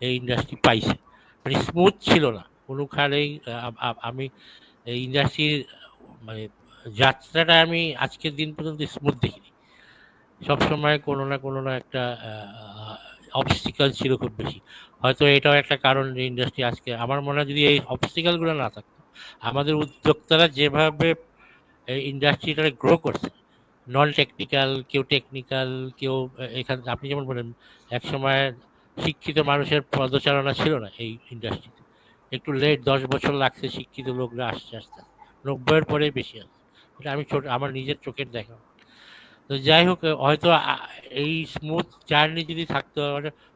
এই ইন্ডাস্ট্রি পাইছে। মানে স্মুথ ছিল না কোনোখানেই। আমি এই ইন্ডাস্ট্রির মানে যাত্রাটা আমি আজকের দিন পর্যন্ত স্মুথ দেখিনি। সবসময় কোনো না একটা অবস্টিকাল ছিল খুব বেশি। হয়তো এটাও একটা কারণ যে ইন্ডাস্ট্রি আজকে, আমার মনে হয় যদি এই অবস্টিকালগুলো না থাকতো, আমাদের উদ্যোক্তারা যেভাবে এই ইন্ডাস্ট্রিটা গ্রো করছে, নন টেকনিক্যাল, কেউ টেকনিক্যাল, কেউ এখানে আপনি যেমন বলেন একসময় শিক্ষিত মানুষের পদচারণা ছিল না এই ইন্ডাস্ট্রিতে, একটু লেট, 10 বছর লাগছে শিক্ষিত লোকরা আসতে আসতে, 90-এর পরে বেশি আসছে। এটা আমি আমার নিজের চোখের দেখা। তো যাই হোক, হয়তো এই স্মুথ জার্নি যদি থাকতো,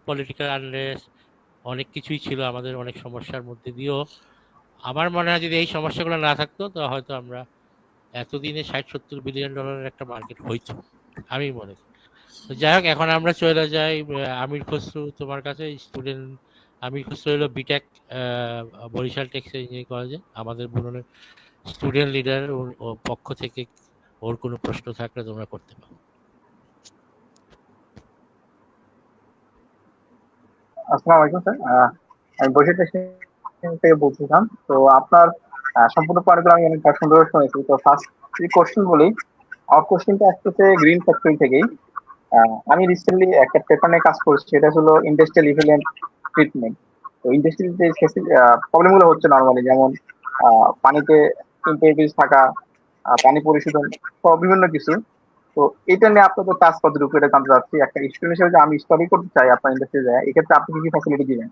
পলিটিক্যাল আনরেস্ট অনেক কিছুই ছিল, আমাদের অনেক সমস্যার মধ্যে দিয়েও আমার মনে হয় যদি এই সমস্যাগুলো না থাকতো, তো হয়তো আমরা এতদিনে $60-70 বিলিয়ন একটা মার্কেট হইতো, আমি মনে করি। তো যাই হোক, এখন আমরা চলে যাই আমির খসরু তোমার কাছে। আমির খসরু হলো বিটেক, বরিশাল টেক্সটাইল ইঞ্জিনিয়ারিং কলেজে আমাদের বুননের স্টুডেন্ট লিডার। ওর পক্ষ থেকে ওর কোনো প্রশ্ন থাকলে তোমরা করতে পারো। আসসালামু আলাইকুম স্যার, আমি বরিশাল থেকে বলছিলাম। তো আপনার সম্পূর্ণ পয়েন্টগুলো আমি অনেক সুন্দর শুনেছি। তো ফার্স্ট কোশ্চেন বলি, আমার কোশ্চেনটা আসতেছে গ্রিন ফ্যাক্টরি থেকেই। আমি রিসেন্টলি একটা পেপার নিয়ে কাজ করছি, সেটা হলো ইন্ডাস্ট্রিয়াল ইফ্লুয়েন্ট ট্রিটমেন্ট। তো ইন্ডাস্ট্রির যে প্রবলেমগুলো হচ্ছে নর্মালি, যেমন পানিতে ইম্পিউরিটিস থাকা, পানি পরিশোধন সহ বিভিন্ন কিছু। তো এটা নিয়ে আপনাদের কাজ কতটুকু, এটা জানতে চাচ্ছি। একটা স্টুডেন্ট হিসেবে যে আমি স্টাডি করতে চাই আপনার ইন্ডাস্ট্রি যায়, এক্ষেত্রে আপনি কি কি ফ্যাসিলিটি দিবেন?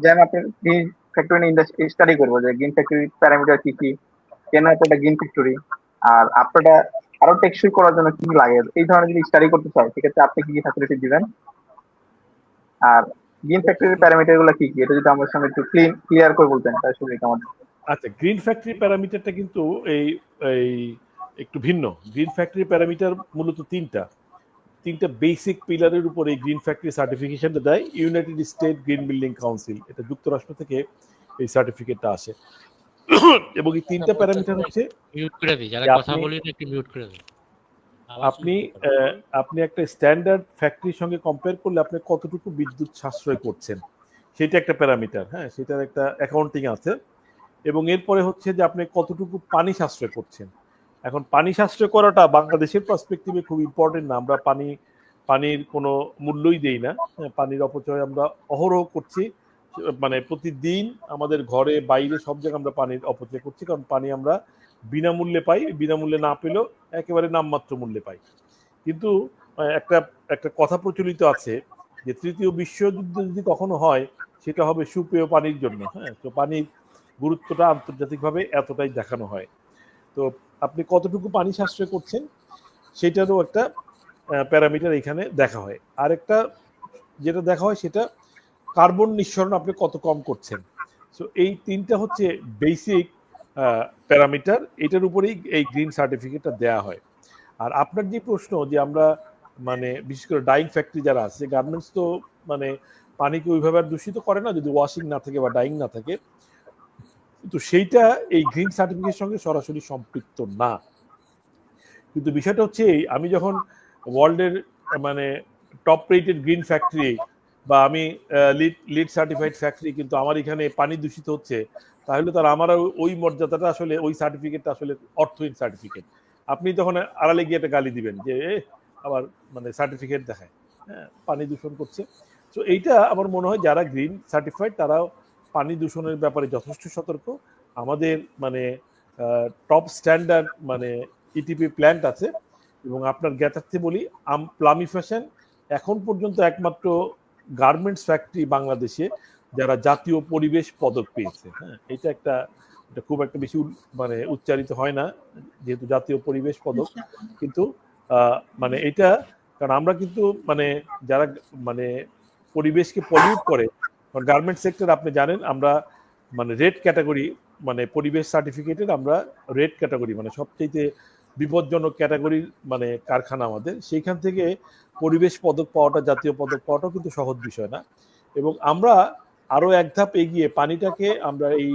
যে আমি আপনার গ্রিন ফ্যাক্টরি নিয়ে ইন্ডাস্ট্রি স্টাডি করবো, যে গ্রিন ফ্যাক্টরি প্যারামিটার কি কি, কেন একটা গ্রিন ফ্যাক্টরি, আর আপনারা আরো টেকসই করার জন্য কি লাগে, এই ধরনের যদি স্টাডি করতে চাই সেক্ষেত্রে আপনি কি কি ফ্যাসিলিটি দিবেন? আর গ্রিন ফ্যাক্টরির প্যারামিটার গুলো কি কি, এটা যদি আমার সঙ্গে একটু ক্লিয়ার করে বলতেন তাহলে সুবিধা আমাদের। আচ্ছা, গ্রিন ফ্যাক্টরি প্যারামিটারটা কিন্তু এই এই একটু ভিন্ন। গ্রিন ফ্যাক্টরি প্যারামিটার মূলত তিনটা বেসিক পিলারের উপর এই গ্রিন ফ্যাক্টরি সার্টিফিকেশনটা দেয় United state green building council. এটা যুক্তরাষ্ট্র থেকে এই সার্টিফিকেটটা আসে। এবং এই তিনটা প্যারামিটার হচ্ছে, মিউট করে দিই, যারা কথা বলি একটু মিউট করে দিই। আপনি একটা স্ট্যান্ডার্ড ফ্যাক্টরির সঙ্গে কম্পেয়ার করলে আপনি কতটুকু বিদ্যুৎ সাশ্রয় করছেন, সেটা একটা প্যারামিটার। হ্যাঁ, সেটার একটা অ্যাকাউন্টিং আছে। এবং এরপরে হচ্ছে যে আপনি কতটুকু পানি সাশ্রয় করছেন। এখন পানি সাশ্রয় করাটা বাংলাদেশের পার্সপেক্টিভে খুব ইম্পর্টেন্ট না। আমরা পানির কোনো মূল্যই দেই না। পানির অপচয় আমরা অহরহ করছি। মানে প্রতিদিন আমাদের ঘরে বাইরে সব জায়গায় আমরা পানির অপচয় করছি, কারণ পানি আমরা বিনামূল্যে পাই, বিনামূল্যে না পেলেও একেবারে নামমাত্র মূল্যে পাই। কিন্তু একটা একটা কথা প্রচলিত আছে যে তৃতীয় বিশ্বযুদ্ধ যদি কখনো হয়, সেটা হবে সুপেয় পানির জন্য। হ্যাঁ, তো পানির গুরুত্বটা আন্তর্জাতিকভাবে এতটাই দেখানো হয়। তো আপনি কতটুকু পানি সাশ্রয় করছেন সেটারও একটা প্যারামিটার এখানে দেখা হয়। আরেকটা যেটা দেখা হয় সেটা কার্বন নিঃসরণ আপনি কত কম করছেন। সো এই তিনটা হচ্ছে বেসিক প্যারামিটার, এটার উপরেই এই গ্রিন সার্টিফিকেটটা দেয়া হয়। আর আপনার যে প্রশ্ন যে আমরা মানে বিশেষ করে ডাইং ফ্যাক্টরি যারা আছে, গার্মেন্টস তো মানে পানিকে ওইভাবে আর দূষিত করে না যদি ওয়াশিং না থাকে বা ডাইং না থাকে, কিন্তু সেইটা এই গ্রিন সার্টিফিকেটের সঙ্গে সরাসরি সম্পৃক্ত না। কিন্তু বিষয়টা হচ্ছে আমি যখন ওয়ার্ল্ডের মানে টপ রেটেড গ্রিন ফ্যাক্টরি বা আমি লিড সার্টিফাইড ফ্যাক্টরি, কিন্তু আমার এখানে পানি দূষিত হচ্ছে, তাহলে তার আমার ওই মর্যাদাটা আসলে, ওই সার্টিফিকেটটা আসলে অর্থহীন সার্টিফিকেট। আপনি তখন আড়ালে গিয়ে একটা গালি দিবেন যে আবার মানে সার্টিফিকেট দেখায়, হ্যাঁ, পানি দূষণ করছে। তো এইটা আমার মনে হয় যারা গ্রিন সার্টিফাইড তারাও পানি দূষণের ব্যাপারে যথেষ্ট সতর্ক। আমাদের মানে টপ স্ট্যান্ডার্ড মানে ইটিপি প্ল্যান্ট আছে। এবং আপনার জ্ঞাতার্থে বলি, প্লামি ফ্যাশন এখন পর্যন্ত একমাত্র গার্মেন্টস ফ্যাক্টরি বাংলাদেশে যারা জাতীয় পরিবেশ পদক পেয়েছে। হ্যাঁ, এটা খুব একটা বেশি মানে উচ্চারিত হয় না যেহেতু জাতীয় পরিবেশ পদক, কিন্তু মানে এটা কারণ আমরা কিন্তু মানে যারা মানে পরিবেশকে পলিউট করে, গার্মেন্টস সেক্টর আপনি জানেন আমরা মানে রেড ক্যাটাগরি, মানে পরিবেশ সার্টিফিকেটের আমরা রেড ক্যাটাগরি, মানে সবচেয়ে বিপজ্জনক ক্যাটাগরির মানে কারখানা আমাদের। সেইখান থেকে পরিবেশ পদক পাওয়াটা, জাতীয় পদক পাওয়াটাও কিন্তু সহজ বিষয় না। এবং আমরা আরো এক ধাপ এগিয়ে পানিটাকে আমরা এই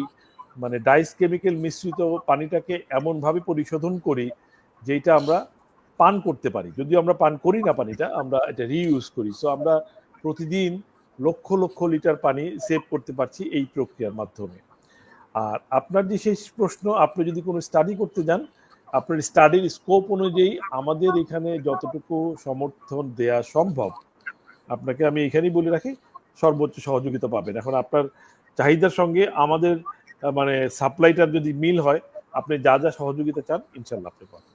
মানে ডাইস কেমিক্যাল মিশ্রিত পানিটাকে এমনভাবে পরিশোধন করি যেটা আমরা পান করতে পারি। যদিও আমরা পান করি না পানিটা, আমরা এটা রিইউজ করি। সো আমরা প্রতিদিন লক্ষ লক্ষ লিটার পানি সেভ করতে পারছি এই প্রক্রিয়ার মাধ্যমে। আর আপনার যে শেষ প্রশ্ন, আপনি যদি কোনো স্টাডি করতে যান, আপনার স্টাডির স্কোপ অনুযায়ী আমাদের এখানে যতটুকু সমর্থন দেয়া সম্ভব, আপনাকে আমি এখানেই বলে রাখি, সর্বোচ্চ সহযোগিতা পাবেন। এখন আপনার চাহিদার সঙ্গে আমাদের মানে সাপ্লাইটার যদি মিল হয়, আপনি যা যা সহযোগিতা চান ইনশাল্লাহ আপনি পাবেন।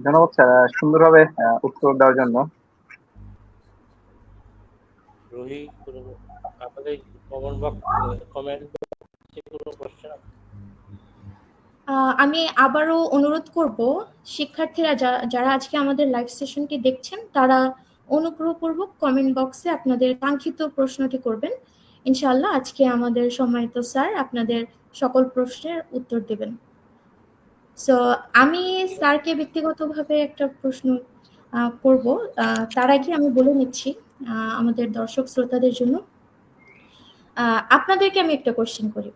ধন্যবাদ স্যার সুন্দরভাবে উত্তর দেওয়ার জন্য। রোহি, আপনাদের কমেন্ট কোনো প্রশ্ন? আমি আবারও অনুরোধ করব শিক্ষার্থীরা যারা আজকে আমাদের লাইভ সেশনটি দেখছেন তারা অনুগ্রহপূর্বক কমেন্ট বক্সে আপনাদের কাঙ্ক্ষিত প্রশ্নটি করবেন। ইনশাআল্লাহ আজকে আমাদের সম্মানিত স্যার আপনাদের সকল প্রশ্নের উত্তর দেবেন। সো আমি স্যারকে ব্যক্তিগতভাবে একটা প্রশ্ন করব। তার আগে আমি বলে নিচ্ছি আমাদের দর্শক শ্রোতাদের জন্য, আপনাদেরকে আমি একটা কোশ্চেন করি।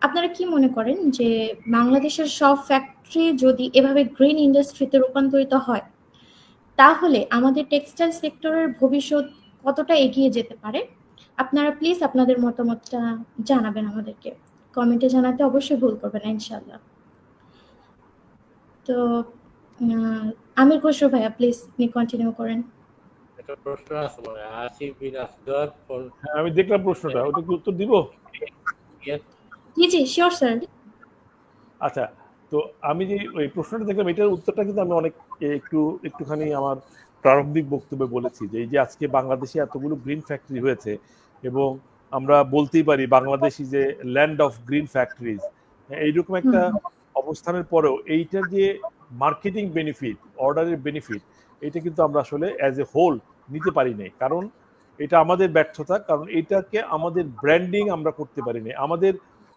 আপনারা কি মনে করেন যে বাংলাদেশের সব ফ্যাক্টরি যদি এভাবে গ্রিন ইন্ডাস্ট্রিতে রূপান্তরিত হয় তাহলে আমাদের টেক্সটাইল সেক্টরের ভবিষ্যৎ কতটা এগিয়ে যেতে পারে? আপনারা প্লিজ আপনাদের মতামতটা জানাবেন আমাদেরকে, কমেন্টে জানাতে অবশ্যই ভুল করবেন না ইনশাআল্লাহ। তো আমির খসরু ভাইয়া প্লিজ আপনি কন্টিনিউ করেন। একটা প্রশ্ন আছে মানে আসিফ বিন আসগর। হ্যাঁ, আমি দেখলাম প্রশ্নটা, ওটা কি উত্তর দিব? জি জি শিওর স্যার। আচ্ছা, তো আমি যে ওই প্রশ্নটা দেখলাম, এটার উত্তরটা কিন্তু আমি অনেক একটুখানি আমার প্রারম্ভিক বক্তব্যে বলেছি যে এই যে আজকে বাংলাদেশে এতগুলো গ্রিন ফ্যাক্টরি হয়েছে এবং আমরা বলতেই পারি Bangladesh is a land of green factories, এইরকম একটা অবস্থানের পরেও এইটার যে মার্কেটিং বেনিফিট, অর্ডারের বেনিফিট, এটা কিন্তু আমরা আসলে অ্যাজ এ হোল নিতে পারি নাই। কারণ এটা আমাদের ব্যর্থতা, কারণ এটাকে আমাদের ব্র্যান্ডিং আমরা করতে পারি নাই।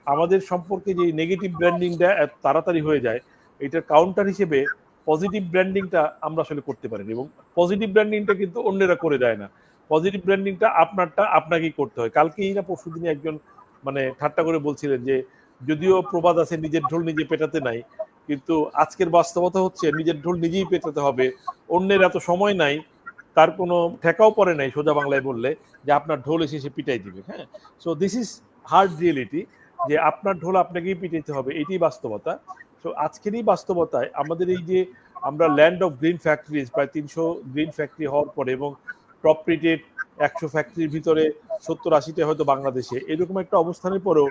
আমাদের সম্পর্কে যে নেগেটিভ ব্র্যান্ডিংটা তাড়াতাড়ি হয়ে যায়, এটার কাউন্টার হিসেবে পজিটিভ ব্র্যান্ডিংটা আমরা আসলে করতে পারিনি। এবং পজিটিভ ব্র্যান্ডিংটা কিন্তু অন্যেরা করে দেয় না, পজিটিভ ব্র্যান্ডিংটা আপনারটা আপনাকেই করতে হয়। কালকেই না পরশু দিনে একজন মানে ঠাট্টা করে বলছিলেন যে যদিও প্রবাদ আছে নিজের ঢোল নিজে পেটাতে নাই, কিন্তু আজকের বাস্তবতা হচ্ছে নিজের ঢোল নিজেই পেটাতে হবে। অন্যের এত সময় নাই, তার কোনো ঠেকাও পড়ে নাই সোজা বাংলায় বললে, যে আপনার ঢোল এসে সে পিটাই দিবে। হ্যাঁ, so this is hard reality, যে আপনার ঢোল আপনাকেই পিটাইতে হবে, এটি বাস্তবতা। তো আজকের এই বাস্তবতায় আমাদের এই যে আমরা ল্যান্ড অফ গ্রিন ফ্যাক্টরিজ, প্রায় 300 গ্রিন ফ্যাক্টরি হওয়ার পরে এবং টপ রেটেড 100 ফ্যাক্টরির ভিতরে 70-80টা হয়তো বাংলাদেশে, এরকম একটা অবস্থানের পরেও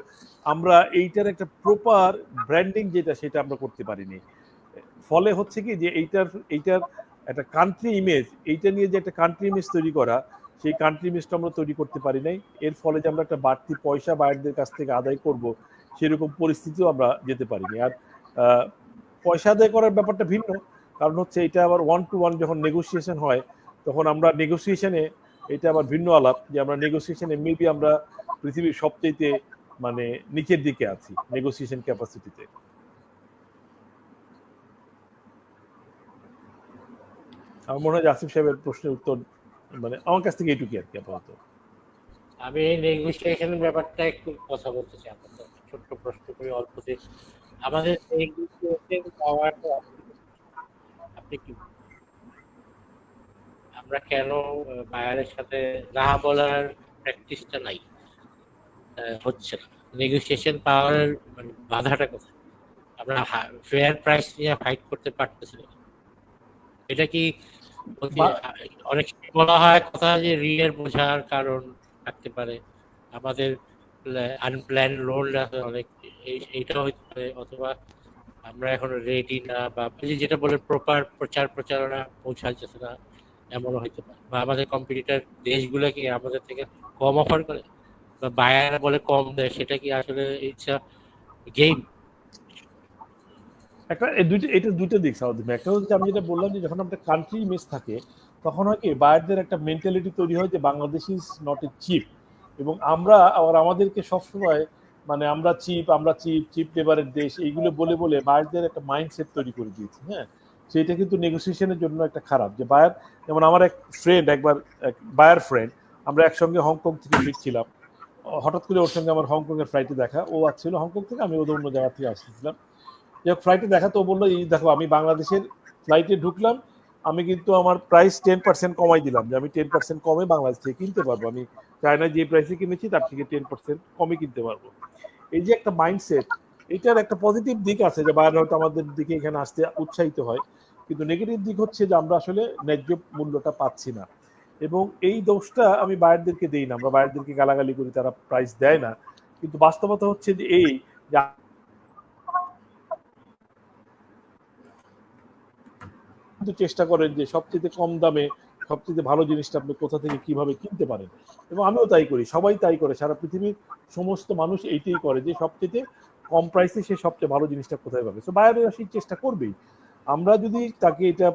আমরা এইটার একটা প্রপার ব্র্যান্ডিং যেটা সেটা আমরা করতে পারিনি। ফলে হচ্ছে কি যে এইটার একটা কান্ট্রি ইমেজ, এইটা নিয়ে যে একটা কান্ট্রি ইমেজ তৈরি করা, সেই কান্ট্রি ইমেজটা আমরা তৈরি করতে পারি নাই। এর ফলে যে আমরা একটা বাড়তি পয়সা বায়ারদের কাছ থেকে আদায় করব, সেরকম পরিস্থিতিও আমরা যেতে পারিনি। আর পয়সা আদায় করার ব্যাপারটা ভিন্ন, কারণ হচ্ছে এটা আবার 1-to-1 যখন নেগোসিয়েশন হয়, তখন আমরা নেগোসিয়েশনে এটা আবার ভিন্ন আলাপ, যে আমরা নেগোসিয়েশনে মেবি আমরা পৃথিবীর সবচেয়ে মানে নিচের দিকে আছি নেগোসিয়েশন ক্যাপাসিটিতে। আমার মনে হয় যে আসিফ সাহেবের প্রশ্নের উত্তর মানে আমার কাছ থেকে এইটুকুই আর কি আপাতত। আমি এই নেগোসিয়েশনের ব্যাপারটা একটু কথা বলতে চাই আপনাদের, ছোট্ট প্রশ্ন করে অল্পতে। আমাদের নেগোসিয়েশন পাওয়ারটা আপনি কি আমরা কেন বায়ারের সাথে না বলার প্র্যাকটিসটা নাই, হচ্ছে না। নেগোসিয়েশন পাওয়ারের মানে বাধাটা কোথায়? আমরা ফেয়ার প্রাইস নিয়ে ফাইট করতে পারতেছি না। এটা কি অনেক সময় বলা হয় কথা যে ঋণের বোঝার কারণ থাকতে পারে, আমাদের আনপ্ল্যান লোড আছে অনেক, এইটাও হতে পারে, অথবা আমরা এখন রেডি না, বা যেটা বলে প্রপার প্রচার প্রচারণা পৌঁছাচ্ছে না, এমনও হতে পারে। বা আমাদের কম্পিটিটর দেশগুলো কি আমাদের থেকে কম অফার করে, বা বায়ার বলে কম দেয়, সেটা কি আসলে ইটস গেম? এটা দুইটা দিক সাউদিম। একটা হচ্ছে আমি যেটা বললাম যে যখন একটা কান্ট্রি ইমেজ থাকে তখন হয় কি বায়ারদের একটা মেন্টালিটি তৈরি হয় যে Bangladesh is not a cheap, এবং আমরা আবার আমাদেরকে সবসময় মানে আমরা চিপ চিপ লেবারের দেশ এইগুলো বলে বলে বায়ারদের একটা মাইন্ডসেট তৈরি করে দিয়েছি। হ্যাঁ, সেটা কিন্তু নেগোসিয়েশনের জন্য একটা খারাপ। যে বায়ার, যেমন আমার এক ফ্রেন্ড একবার, এক বায়ার ফ্রেন্ড, আমরা একসঙ্গে হংকং থেকে ফিরছিলাম, হঠাৎ করে ওর সঙ্গে আমার হংকং এর ফ্লাইটে দেখা। ও আসছিল হংকং থেকে, আমি ওদের অন্য জায়গা থেকে আসছিলাম। যে ফ্লাইটে দেখা, তো বললো এই দেখো আমি বাংলাদেশের ফ্লাইটে ঢুকলাম, আমি কিন্তু আমার প্রাইস 10% কমাই দিলাম, যে আমি 10% কমে বাংলাদেশ থেকে কিনতে পারবো, আমি চায়নায় যে প্রাইসে কিনেছি তার থেকে 10% কমে কিনতে পারবো। এই যে একটা মাইন্ডসেট, এটার একটা পজিটিভ দিক আছে যে বাইরে হয়তো আমাদের দিকে এখানে আসতে উৎসাহিত হয়, কিন্তু নেগেটিভ দিক হচ্ছে যে আমরা আসলে ন্যায্য মূল্যটা পাচ্ছি না। এবং এই দোষটা আমি বায়ারদেরকে দেই না, আমরা বায়ারদেরকে গালাগালি করি তারা প্রাইস দেয় না, কিন্তু বাস্তবতা হচ্ছে যে এই যে কিন্তু চেষ্টা করেন যে সবচেয়ে কম দামে সবচেয়ে ভালো জিনিসটা আপনি কোথা থেকে কিভাবে কিনতে পারেন। এবং আমিও তাই করি, সবাই তাই করে, সারা পৃথিবীর সমস্ত মানুষ এইটাই করে যে সবচেয়ে কম প্রাইসে সে সবচেয়ে ভালো জিনিসটা কোথায় পাবে। তো বায়ারেরা সেই চেষ্টা করবেই। আমরা যদি তাকে এটা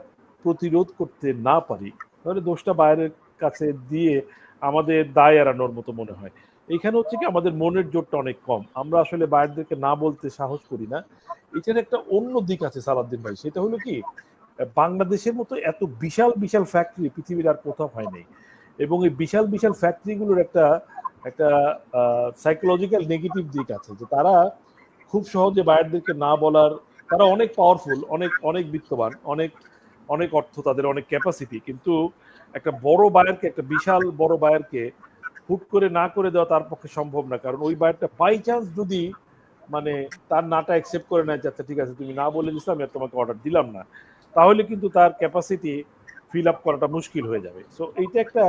প্রতিরোধ করতে না পারি তাহলে দোষটা বায়ারের কাছে দিয়ে আমাদের দায় এড়ানোর মতো মনে হয়। এইখানে হচ্ছে কি আমাদের মনের জোরটা অনেক কম, আমরা আসলে বায়ারদেরকে না বলতে সাহস করি না। এটার একটা অন্য দিক আছে সালাউদ্দিন ভাই, সেটা হলো কি বাংলাদেশের মতো এত বিশাল বিশাল ফ্যাক্টরি পৃথিবীর আর কোথাও হয় নাই, এবং এই বিশাল বিশাল ফ্যাক্টরিগুলোর একটা একটা সাইকোলজিক্যাল নেগেটিভ দিক আছে যে তারা খুব সহজে বায়ারদেরকে না বলার, তারা অনেক পাওয়ারফুল, অনেক অনেক বিত্তবান, অনেক অনেক অর্থ তাদের, অনেক ক্যাপাসিটি, কিন্তু একটা বড় বায়ারকে, একটা বিশাল বড় বায়ারকে হুট করে না করে দেওয়া তার পক্ষে সম্ভব না। কারণ ওই বায়ারটা বাই চান্স যদি মানে তার নাটা অ্যাকসেপ্ট করে নেয়, আচ্ছা ঠিক আছে তুমি না বলে দিচ্ছ, আমি আর তোমাকে অর্ডার দিলাম না, তাহলে কিন্তু তার ক্যাপাসিটি ফিল আপ করাটা মুশকিল হয়ে যাবে। সো এইটা একটা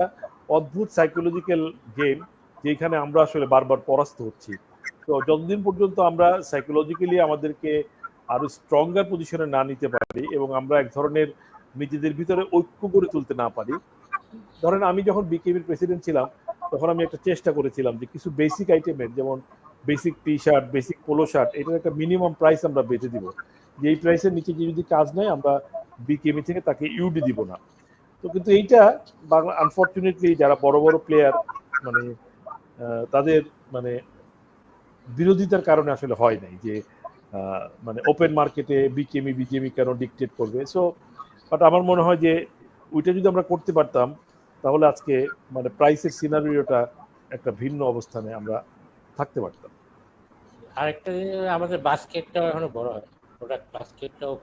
অদ্ভুত সাইকোলজিক্যাল গেম যেখানে আমরা আসলে বারবার পরাস্ত হচ্ছি। তো যতদিন পর্যন্ত আমরা সাইকোলজিক্যালি আমাদেরকে আরো স্ট্রঙ্গার পজিশনে না নিতে পারি এবং আমরা এক ধরনের নিজেদের ভিতরে ঐক্য গড়ে তুলতে না পারি। ধরেন আমি যখন বিকেবির প্রেসিডেন্ট ছিলাম তখন আমি একটা চেষ্টা করেছিলাম যে কিছু বেসিক আইটেমের, যেমন basic T shirt, basic polo shirt, এটার একটা মিনিমাম প্রাইস আমরা বেঁধে দিব, যে এই প্রাইসের নিচে যদি কাজ নেয় আমরা বিকেবি থেকে তাকে ইউডি দিব না। তো কিন্তু এইটা বাংলা আনফর্চুনেটলি যারা বড় বড় প্লেয়ার মানে তাদের মানে বিরোধিতার কারণে আসলে হয় নাই, যে মানে ওপেন মার্কেটে বিজেপি কেন ডিকটেট করবে। সো বাট আমার মনে হয় যে ওইটা যদি আমরা করতে পারতাম তাহলে আজকে মানে প্রাইসের সিনারিওটা একটা ভিন্ন অবস্থানে আমরা থাকতে পারতাম। আরেকটা আমাদের বাস্কেটটাও এখনো বড় হয়, প্রোডাক্ট বাস্কেটটাও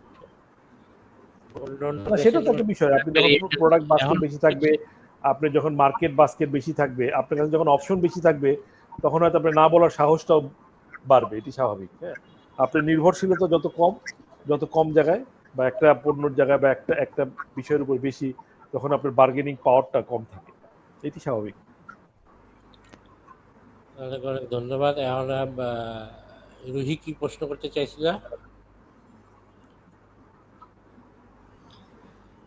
সেটা তো একটা বিষয়, আপনি যখন প্রোডাক্ট বাস্কেট বেশি থাকবে, আপনি যখন মার্কেট বাস্কেট বেশি থাকবে, আপনার কাছে যখন অপশন বেশি থাকবে তখন হয়তো আপনি না বলার সাহসটাও বাড়বে, এটি স্বাভাবিক। হ্যাঁ, আপনার নির্ভরশীলতা যত কম জায়গায় বা একটা পণ্যের জায়গায় বা একটা একটা বিষয়ের উপর বেশি, তখন আপনার বার্গেনিং পাওয়ারটা কম থাকে, এটি স্বাভাবিক। অনেক অনেক ধন্যবাদ। এখন রুহি কি প্রশ্ন করতে চাইছিল?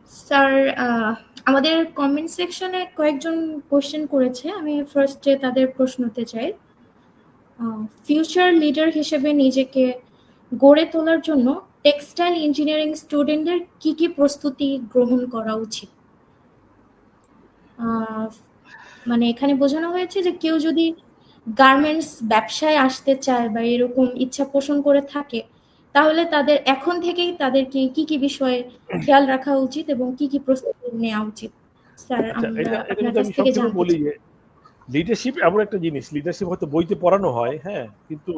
স্যার, আমাদের কমেন্ট সেকশনে কয়েকজন কোশ্চেন করেছে, আমি ফার্স্টে তাদের প্রশ্নতে চাই। ফিউচার লিডার হিসেবে নিজেকে গড়ে তোলার জন্য টেক্সটাইল ইঞ্জিনিয়ারিং স্টুডেন্টদের কি কি প্রস্তুতি গ্রহণ করা উচিত? মানে এখানে বোঝানো হয়েছে যে কেউ যদি গার্মেন্টস ব্যবসায় আসতে চায় বা এরকম ইচ্ছা পোষণ করে থাকে তাহলে তাদের এখন থেকেই তাদেরকে কি কি বিষয়ে খেয়াল রাখা উচিত এবং কি কি প্রস্তুতি নেওয়া উচিত? স্যার, আচ্ছা, আমরা এটা আপনার কিন্তু কাছ আমি থেকে সবসময় জানতে বলি চাই। যে লিডারশিপ এমন একটা জিনিস, লিডারশিপ হয়তো বইতে পড়ানো হয়, হ্যাঁ, কিন্তু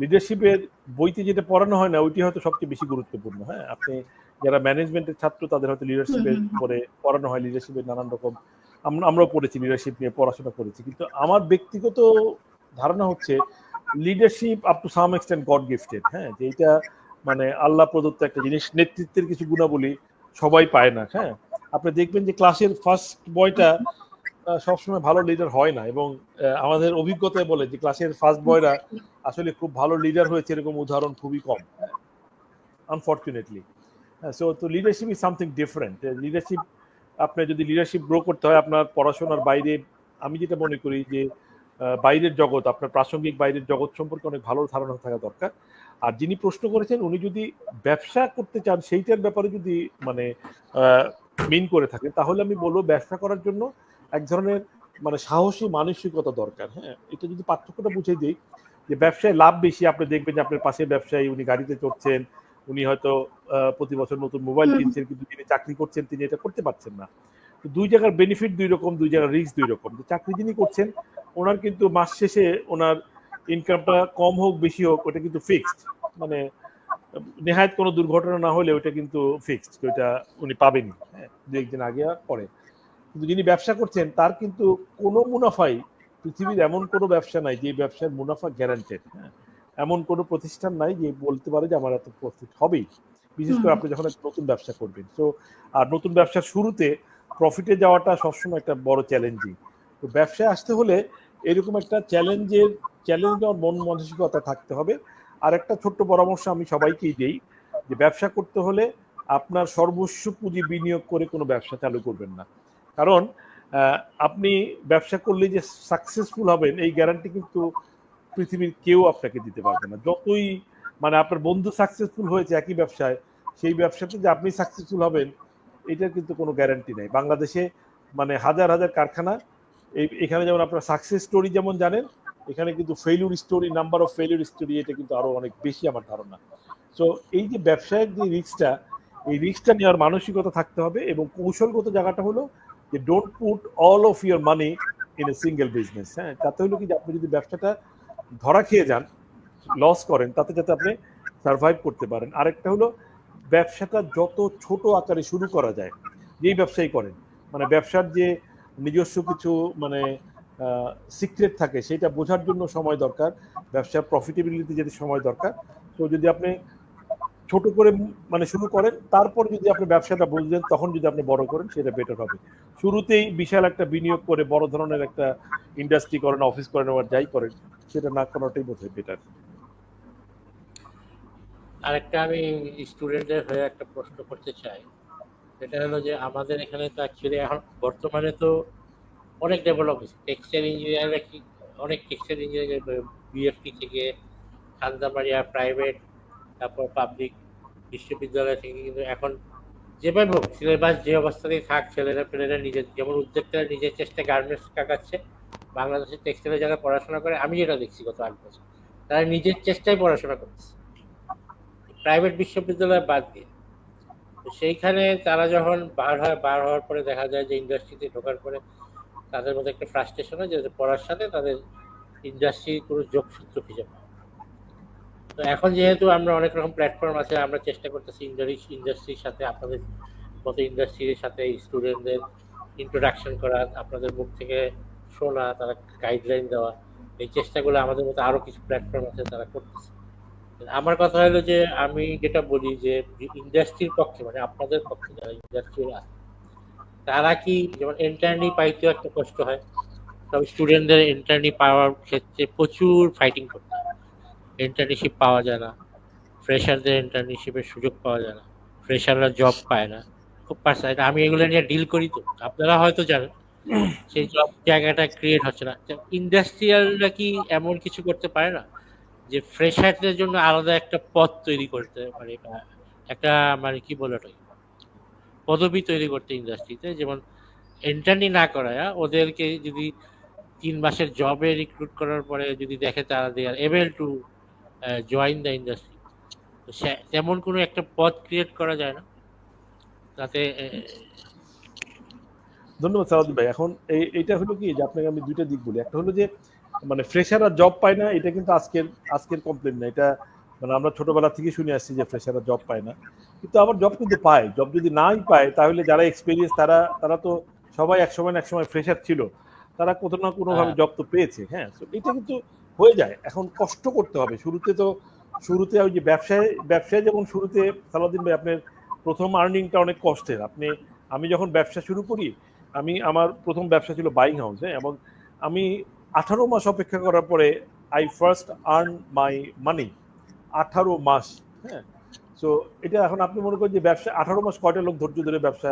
লিডারশিপের বইতে যেটা পড়ানো হয় না ওইটি হয়তো সবচেয়ে বেশি গুরুত্বপূর্ণ। হ্যাঁ, আপনি যারা ম্যানেজমেন্টের ছাত্র তাদের হয়তো লিডারশিপের পরে পড়ানো হয়, লিডারশিপের নানান রকম আমরাও পড়েছি, লিডারশিপ নিয়ে পড়াশোনা করেছি, কিন্তু আমার ব্যক্তিগত ধারণা হচ্ছে leadership up to some extent god gifted. হ্যাঁ, যে এটা মানে আল্লাহ প্রদত্ত একটা জিনিস। নেতৃত্বের কিছু গুণাবলী সবাই পায় না। হ্যাঁ, আপনি দেখবেন যে ক্লাসের ফার্স্ট বয়টা সবসময় ভালো লিডার হয় না, এবং আমাদের অভিজ্ঞতায় বলে যে ক্লাসের ফার্স্ট বয়রা আসলে খুব ভালো লিডার হয়েছে এরকম উদাহরণ খুবই কম, আনফর্চুনেটলি। সো তো leadership is something different. Leadership, আপনার যদি লিডারশিপ গ্রো করতে হয় আপনার পড়াশোনার বাইরে, আমি যেটা মনে করি যে বাইরের জগৎ, আপনার প্রাসঙ্গিক বাইরের জগৎ সম্পর্কে অনেক ভালো ধারণা থাকা দরকার। আর যিনি প্রশ্ন করেছেন উনি যদি ব্যবসা করতে চান সেইটার ব্যাপারে যদি মানে মিন করে থাকে, তাহলে আমি বলবো ব্যবসা করার জন্য এক ধরনের মানে সাহসী মানসিকতা দরকার। হ্যাঁ, এটা যদি পার্থক্যটা বুঝে দিই যে ব্যবসায় লাভ বেশি, আপনি দেখবেন যে আপনার পাশে ব্যবসায়ী উনি গাড়িতে চড়ছেন, উনি হয়তো প্রতি বছর নতুন মোবাইল কিনছেন, কিন্তু যিনি চাকরি করছেন তিনি এটা করতে পারছেন না। তো দুই জায়গার বেনিফিট দুই রকম, দুই জায়গার রিস্ক দুই রকম। চাকরি যিনি করছেন ওনার কিন্তু মাস শেষে ওনার ইনকামটা কম হোক বেশি হোক ওটা কিন্তু ফিক্সড, মানে নেহায়ত কোনো দুর্ঘটনা না হলে ওটা কিন্তু ফিক্সড, ওইটা উনি পাবেনই। হ্যাঁ, দু একদিন আগে আর পরে। কিন্তু যিনি ব্যবসা করছেন তার কিন্তু কোনো মুনাফাই, পৃথিবীর এমন কোনো ব্যবসা নাই যে ব্যবসার মুনাফা গ্যারান্টেড। হ্যাঁ, এমন কোনো প্রতিষ্ঠান নাই যে বলতে পারে যে আমার এত প্রফিট হবেই, বিশেষ করে আপনি যখন একটা নতুন ব্যবসা করবেন। তো আর নতুন ব্যবসার শুরুতে প্রফিটে যাওয়াটা সবসময় একটা বড় চ্যালেঞ্জিং। তো ব্যবসায় আসতে হলে এরকম একটা চ্যালেঞ্জ নেওয়ার মন মানসিকতা থাকতে হবে। আর একটা ছোট্ট পরামর্শ আমি সবাইকেই দিই যে ব্যবসা করতে হলে আপনার সর্বস্ব পুঁজি বিনিয়োগ করে কোনো ব্যবসা চালু করবেন না। কারণ আপনি ব্যবসা করলে যে সাকসেসফুল হবেন এই গ্যারান্টি কিন্তু পৃথিবীর কেউ আপনাকে দিতে পারবে না। যতই মানে আপনার বন্ধু সাকসেসফুল হয়েছে একই ব্যবসায়, সেই ব্যবসাতে যে আপনি সাকসেসফুল হবেন এটার কিন্তু কোনো গ্যারান্টি নেই। বাংলাদেশে মানে হাজার হাজার কারখানা, এখানে যেমন আপনার সাকসেস স্টোরি যেমন জানেন, এখানে কিন্তু failure story, number of failure story এটা কিন্তু আরো অনেক বেশি আমার ধারণা। সো এই যে ব্যবসায়ের যে রিস্কটা, এই রিস্কটা নেওয়ার মানসিকতা থাকতে হবে। এবং কৌশলগত জায়গাটা হলো যে don't put all of your money in a single business. হ্যাঁ, তাতে হলো কি যে আপনি যদি ব্যবসাটা ধরা খেয়ে যান, লস করেন, তাতে যাতে আপনি সার্ভাইভ করতে পারেন। আরেকটা হলো ব্যবসাটা যত ছোট আকারে শুরু করা যায়, যেই ব্যবসায়ী করেন, মানে ব্যবসার যে নিজস্ব কিছু মানে সিক্রেট থাকে সেটা বোঝার জন্য সময় দরকার, ব্যবসার প্রফিটেবিলিটি যেতে সময় দরকার। তো যদি আপনি ছোট করে মানে শুরু করেন, তারপর যদি আপনি ব্যবসাটা বুঝলেন তখন যদি আপনি বড় করেন সেটা বেটার হবে। শুরুতেই বিশাল একটা বিনিয়োগ করে বড় ধরনের একটা ইন্ডাস্ট্রি করেন, অফিস করেন, আবার যাই করেন, সেটা না করাটাই বোধহয় বেটার। আরেকটা আমি স্টুডেন্টদের হয়ে একটা প্রশ্ন করতে চাই, সেটা হলো যে আমাদের এখানে তো অ্যাকচুয়ালি এখন বর্তমানে তো অনেক ডেভেলপ হয়েছে। টেক্সটাইল ইঞ্জিনিয়াররা কি অনেক টেক্সটাইল ইঞ্জিনিয়ারিং বিএফটি থেকে খান্দামারিয়া প্রাইভেট, তারপর পাবলিক বিশ্ববিদ্যালয় থেকে কিন্তু এখন যেভাবে হোক সিলেবাস যে অবস্থাতেই থাক, ছেলেরা নিজের যেমন উদ্যোক্তারা নিজের চেষ্টায় গার্মেন্টস কাটাচ্ছে। বাংলাদেশের টেক্সটাইলের যারা পড়াশোনা করে আমি যেটা দেখছি গত 8 বছর, তারা নিজের চেষ্টায় পড়াশোনা করতেছে প্রাইভেট বিশ্ববিদ্যালয় বাদ দিয়ে। তো সেইখানে তারা যখন বার হওয়ার পরে দেখা যায় যে ইন্ডাস্ট্রিতে ঢোকার পরে তাদের মধ্যে একটা ফ্রাস্ট্রেশন হয় যে পড়ার সাথে তাদের ইন্ডাস্ট্রির কোনো যোগসূত্র খুঁজে পায়। তো এখন যেহেতু আমরা অনেক রকম প্ল্যাটফর্ম আছে, আমরা চেষ্টা করতেছি ইন্ডাস্ট্রির সাথে, আপনাদের মতো ইন্ডাস্ট্রির সাথে স্টুডেন্টদের ইন্ট্রোডাকশন করা, আপনাদের মুখ থেকে শোনা, তারা গাইডলাইন দেওয়া, এই চেষ্টাগুলো আমাদের মতো আরো কিছু প্ল্যাটফর্ম আছে তারা করতেছে। আমার কথা হলো যে আমি যেটা বলি যে ইন্ডাস্ট্রির পক্ষে মানে আপনাদের পক্ষে যারা ইন্ডাস্ট্রির আছে তারা কি, যেমন ইন্টার্নি পাইতেও একটা কষ্ট হয়, সব স্টুডেন্টদের ইন্টার্নি পাওয়ার ক্ষেত্রে প্রচুর ফাইটিং করতে হয়, ইন্টার্নশিপ পাওয়া যায় না, ফ্রেশারদের ইন্টার্নশিপের সুযোগ পাওয়া যায় না, ফ্রেশাররা জব পায় না, খুব পার্সোনাল। আমি এগুলো নিয়ে ডিল করি, তো আপনারা হয়তো জানেন সেই জব জায়গাটা ক্রিয়েট হচ্ছে না। ইন্ডাস্ট্রিয়ালরা কি এমন কিছু করতে পারে না যে ফ্রেশারদের জন্য আলাদা একটা পদ তৈরি করতে পারে, একটা মানে কি বলে ওটাকে পদবি তৈরি করতে ইন্ডাস্ট্রিতে, যেমন ইন্টার্নি না করায় ওদেরকে যদি 3 মাসের জবে রিক্রুট করার পরে যদি দেখে তারা they are able to join the industry, তো তেমন কোনো একটা পদ ক্রিয়েট করা যায় না তাতে? ধন্যবাদ সালাউদ্দিন ভাই। এখন এইটা হলো কি যে আপনাকে আমি দুইটা দিক বলি। একটা হলো যে মানে ফ্রেশাররা জব পায় না, এটা কিন্তু আজকের কমপ্লেন না, এটা মানে আমরা ছোটবেলা থেকে শুনে আসছি যে ফ্রেশাররা জব পায় না, কিন্তু আবার জব কিন্তু পায়। জব যদি নাই পায় তাহলে যারা এক্সপিরিয়েন্স তারা তো সবাই একসময় না একসময় ফ্রেশার ছিল, তারা কোথাও না কোনোভাবে হ্যাঁ জব তো পেয়েছে। হ্যাঁ, তো এটা কিন্তু হয়ে যায়। এখন কষ্ট করতে হবে শুরুতে ওই যে ব্যবসায় যেমন শুরুতে সালাউদ্দিন ভাই আপনার প্রথম আর্নিংটা অনেক কষ্টের। আমি যখন ব্যবসা শুরু করি, আমার প্রথম ব্যবসা ছিল বাইং হাউস, হ্যাঁ, এবং আমি 18 মাস অপেক্ষা করার পরে আই ফার্স্ট আর্ন মাই মানি। 18 মাস, হ্যাঁ। সো এটা এখন আপনি মনে করেন যে ব্যবসা 18 মাস কয়টা লোক ধৈর্য ধরে ব্যবসা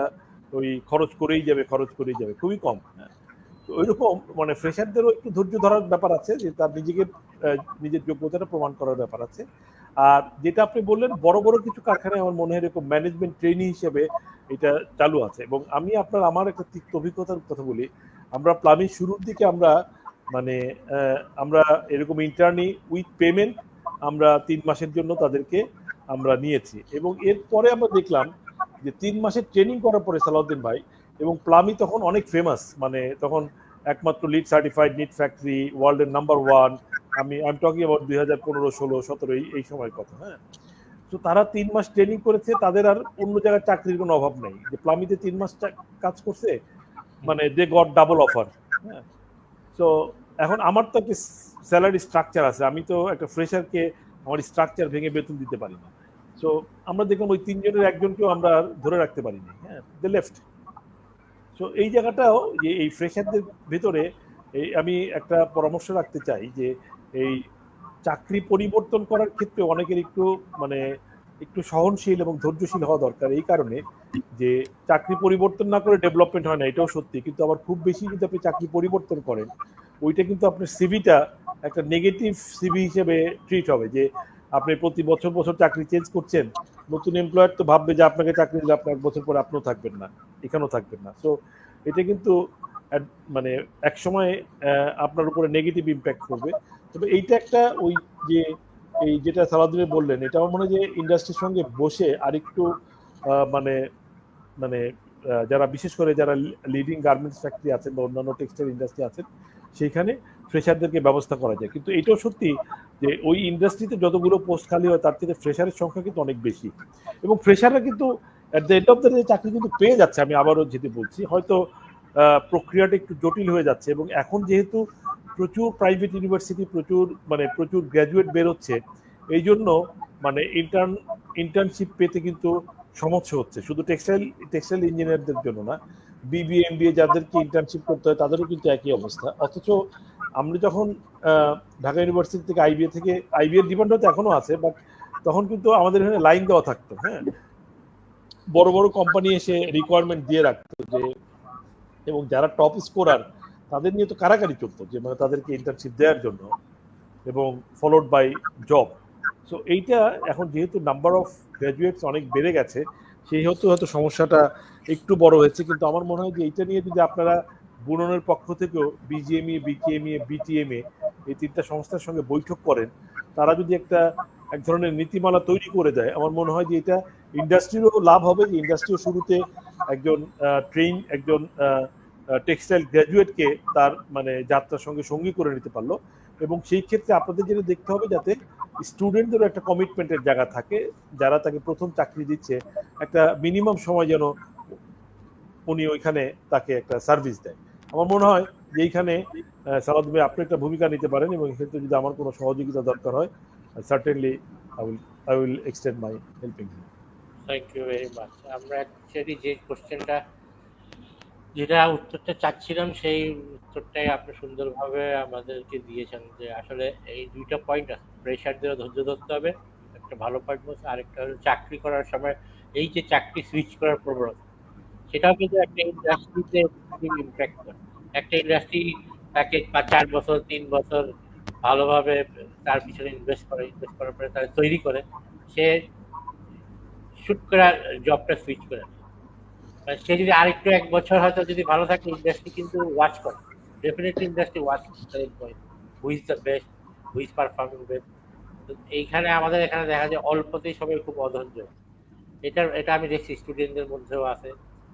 ওই খরচ করেই যাবে, খুবই কম। হ্যাঁ, তো ওইরকম মানে ফ্রেশারদেরও একটু ধৈর্য ধরার ব্যাপার আছে, যে তার নিজের যোগ্যতাটা প্রমাণ করার ব্যাপার আছে। আর যেটা আপনি বললেন, বড় বড় কিছু কারখানায় আমার মনে হয় এরকম ম্যানেজমেন্ট ট্রেনি হিসেবে এটা চালু আছে। এবং আমার একটা তিক্ত অভিজ্ঞতার কথা বলি। আমরা প্লামিং শুরুর দিকে মানে আমরা এরকম ইন্টার্নি উইথ পেমেন্ট আমরা 3 মাসের জন্য তাদেরকে আমরা নিয়েছি, এবং এরপরে আমরা দেখলাম যে 3 মাসের ট্রেনিং করার পরে সালাউদ্দিন ভাই, এবং প্লামি তখন অনেক ফেমাস, মানে তখন একমাত্র লিড সার্টিফাইড নিট ফ্যাক্টরি, ওয়ার্ল্ডের number 1। I am talking about 2015, 16, 17 এই সময়ের কথা। হ্যাঁ, তো তারা 3 মাস ট্রেনিং করেছে, তাদের আর অন্য জায়গায় চাকরির কোনো অভাব নেই। যে প্লামিতে 3 মাস কাজ করছে, মানে দে গট ডাবল অফার। হ্যাঁ, তো এখন আমার তো একটা স্যালারি স্ট্রাকচার আছে, আমি তো একটা ফ্রেশারকে আমার স্ট্রাকচার ভেঙে বেতন দিতে পারি না। সো আমরা দেখলাম ওই 3 জনের একজনকেও আমরা ধরে রাখতে পারিনি। হ্যাঁ, দে লেফট। সো এই জায়গাটাও যে এই ফ্রেশারদের ভেতরে আমি একটা পরামর্শ রাখতে চাই যে এই চাকরি পরিবর্তন করার ক্ষেত্রে অনেকের একটু সহনশীল এবং ধৈর্যশীল হওয়া দরকার। এই কারণে যে চাকরি পরিবর্তন না করে ডেভেলপমেন্ট হয় না, এটাও সত্যি, কিন্তু আবার খুব বেশি যদি আপনি চাকরি পরিবর্তন করেন, ওইটা কিন্তু আপনার সিভিটা একটা নেগেটিভ সিভি হিসেবে ট্রিট হবে। যে আপনি প্রতি বছর বছর চাকরি চেঞ্জ করছেন, নতুন এমপ্লয়ার তো ভাববে যে আপনাকে চাকরি দিলে আপনি 1 বছর পরে আপনিও থাকবেন না, এখানেও থাকবেন না। সো এটা কিন্তু মানে এক সময় আপনার উপরে নেগেটিভ ইম্প্যাক্ট করবে। তবে এইটা একটা ওই যে এই যেটা সালাউদ্দিন বললেন, এটা আমার মনে হয় যে ইন্ডাস্ট্রির সঙ্গে বসে আরেকটু মানে মানে যারা বিশেষ করে যারা লিডিং গার্মেন্টস ফ্যাক্টরি আছেন বা অন্যান্য টেক্সটাইল ইন্ডাস্ট্রি আছেন, সেইখানে ফ্রেশারদেরকে ব্যবস্থা করা যায়। কিন্তু এটাও সত্যি যে ওই ইন্ডাস্ট্রিতে যতগুলো পোস্ট খালি হয় তার থেকে ফ্রেশারের সংখ্যা কিন্তু অনেক বেশি, এবং ফ্রেশাররা কিন্তু at the end of the day চাকরি কিন্তু পেয়ে যাচ্ছে। আমি আবারও যেতে বলছি, হয়তো প্রক্রিয়াটা একটু জটিল হয়ে যাচ্ছে, এবং এখন যেহেতু প্রচুর প্রাইভেট ইউনিভার্সিটি প্রচুর গ্র্যাজুয়েট বেরোচ্ছে, এই জন্য মানে ইন্টার্নশিপ পেতে কিন্তু সমস্যা হচ্ছে, শুধু টেক্সটাইল ইঞ্জিনিয়ারদের জন্য না, বিবিএ এমবিএ যাদেরকে ইন্টার্নশিপ করতে হয় তাদেরও কিন্তু একই অবস্থা। অথচ আমরা যখন ঢাকা ইউনিভার্সিটি থেকে আইবিএ ডিমান্ড হয়তো এখনো আছে, বাট তখন কিন্তু আমাদের এখানে লাইন দেওয়া থাকতো। হ্যাঁ, বড় বড় কোম্পানি এসে রিকোয়ারমেন্ট দিয়ে রাখতো যে, এবং যারা টপ স্কোরার তাদের নিয়ে তো কারাকারি চলতো, যে মানে তাদেরকে ইন্টার্নশিপ দেওয়ার জন্য, এবং ফলোড বাই জব। সো এইটা এখন যেহেতু নাম্বার অফ গ্র্যাজুয়েটস অনেক বেড়ে গেছে, সেই হয়তো সমস্যাটা একটু বড় হয়েছে। কিন্তু আমার মনে হয় যে এইটা নিয়ে যদি আপনারা বুননের পক্ষ থেকেও বিজিএমই, বিকেএমই, বিটিএমএ এই 3টা সংস্থার সঙ্গে বৈঠক করেন, তারা যদি এক ধরনের নীতিমালা তৈরি করে দেয়, আমার মনে হয় যে এটা ইন্ডাস্ট্রিরও লাভ হবে, যে ইন্ডাস্ট্রিও শুরুতে একজন টেক্সটাইল গ্র্যাজুয়েটকে তার মানে যাত্রার সঙ্গে সঙ্গী করে নিতে পারলো। এবং সেই ক্ষেত্রে আপনাদের যেটা দেখতে হবে, যাতে স্টুডেন্টদেরও একটা কমিটমেন্টের জায়গা থাকে, যারা তাকে প্রথম চাকরি দিচ্ছে একটা মিনিমাম সময় যেন উনি ওইখানে তাকে একটা সার্ভিস দেয়। আমার মনে হয় যে এইখানে সালাউদ্দিন ভাই আপনি একটা ভূমিকা নিতে পারেন, এবং এক্ষেত্রে যদি আমার কোনো সহযোগিতা দরকার হয়, certainly I will extend my helping hand. Thank you very much. আমরা অ্যাকচুয়ালি যে কোশ্চেনটা যেটা উত্তরটা চাচ্ছিলাম, সেই উত্তরটাই আপনি সুন্দরভাবে আমাদেরকে দিয়েছেন, যে আসলে এই 2টা পয়েন্ট আছে, প্রেশারদেরও ধৈর্য ধরতে হবে, একটা ভালো পয়েন্ট বলছে। আরেকটা হলো চাকরি করার সময় এই যে চাকরি সুইচ করার প্রবণতা, সেটাও কিন্তু একটা ইন্ডাস্ট্রিতে ইম্প্যাক্ট করে। একটা ইন্ডাস্ট্রি তাকে 4 বছর 3 বছর ভালোভাবে তার পিছনে ইনভেস্ট করার পরে তারা তৈরি করে, সে শুট করে জবটা সুইচ করে। সে যদি আরেকটু 1 বছর হয়তো যদি ভালো থাকে, ইন্ডাস্ট্রি কিন্তু ওয়াচ করে, ডেফিনেটলি ইন্ডাস্ট্রি ওয়াচ করে who is the best, who is performing best. এইখানে আমাদের এখানে দেখা যায় অল্পতেই সবাই খুব অধৈর্য। এটা আমি দেখছি স্টুডেন্টদের মধ্যেও আছে,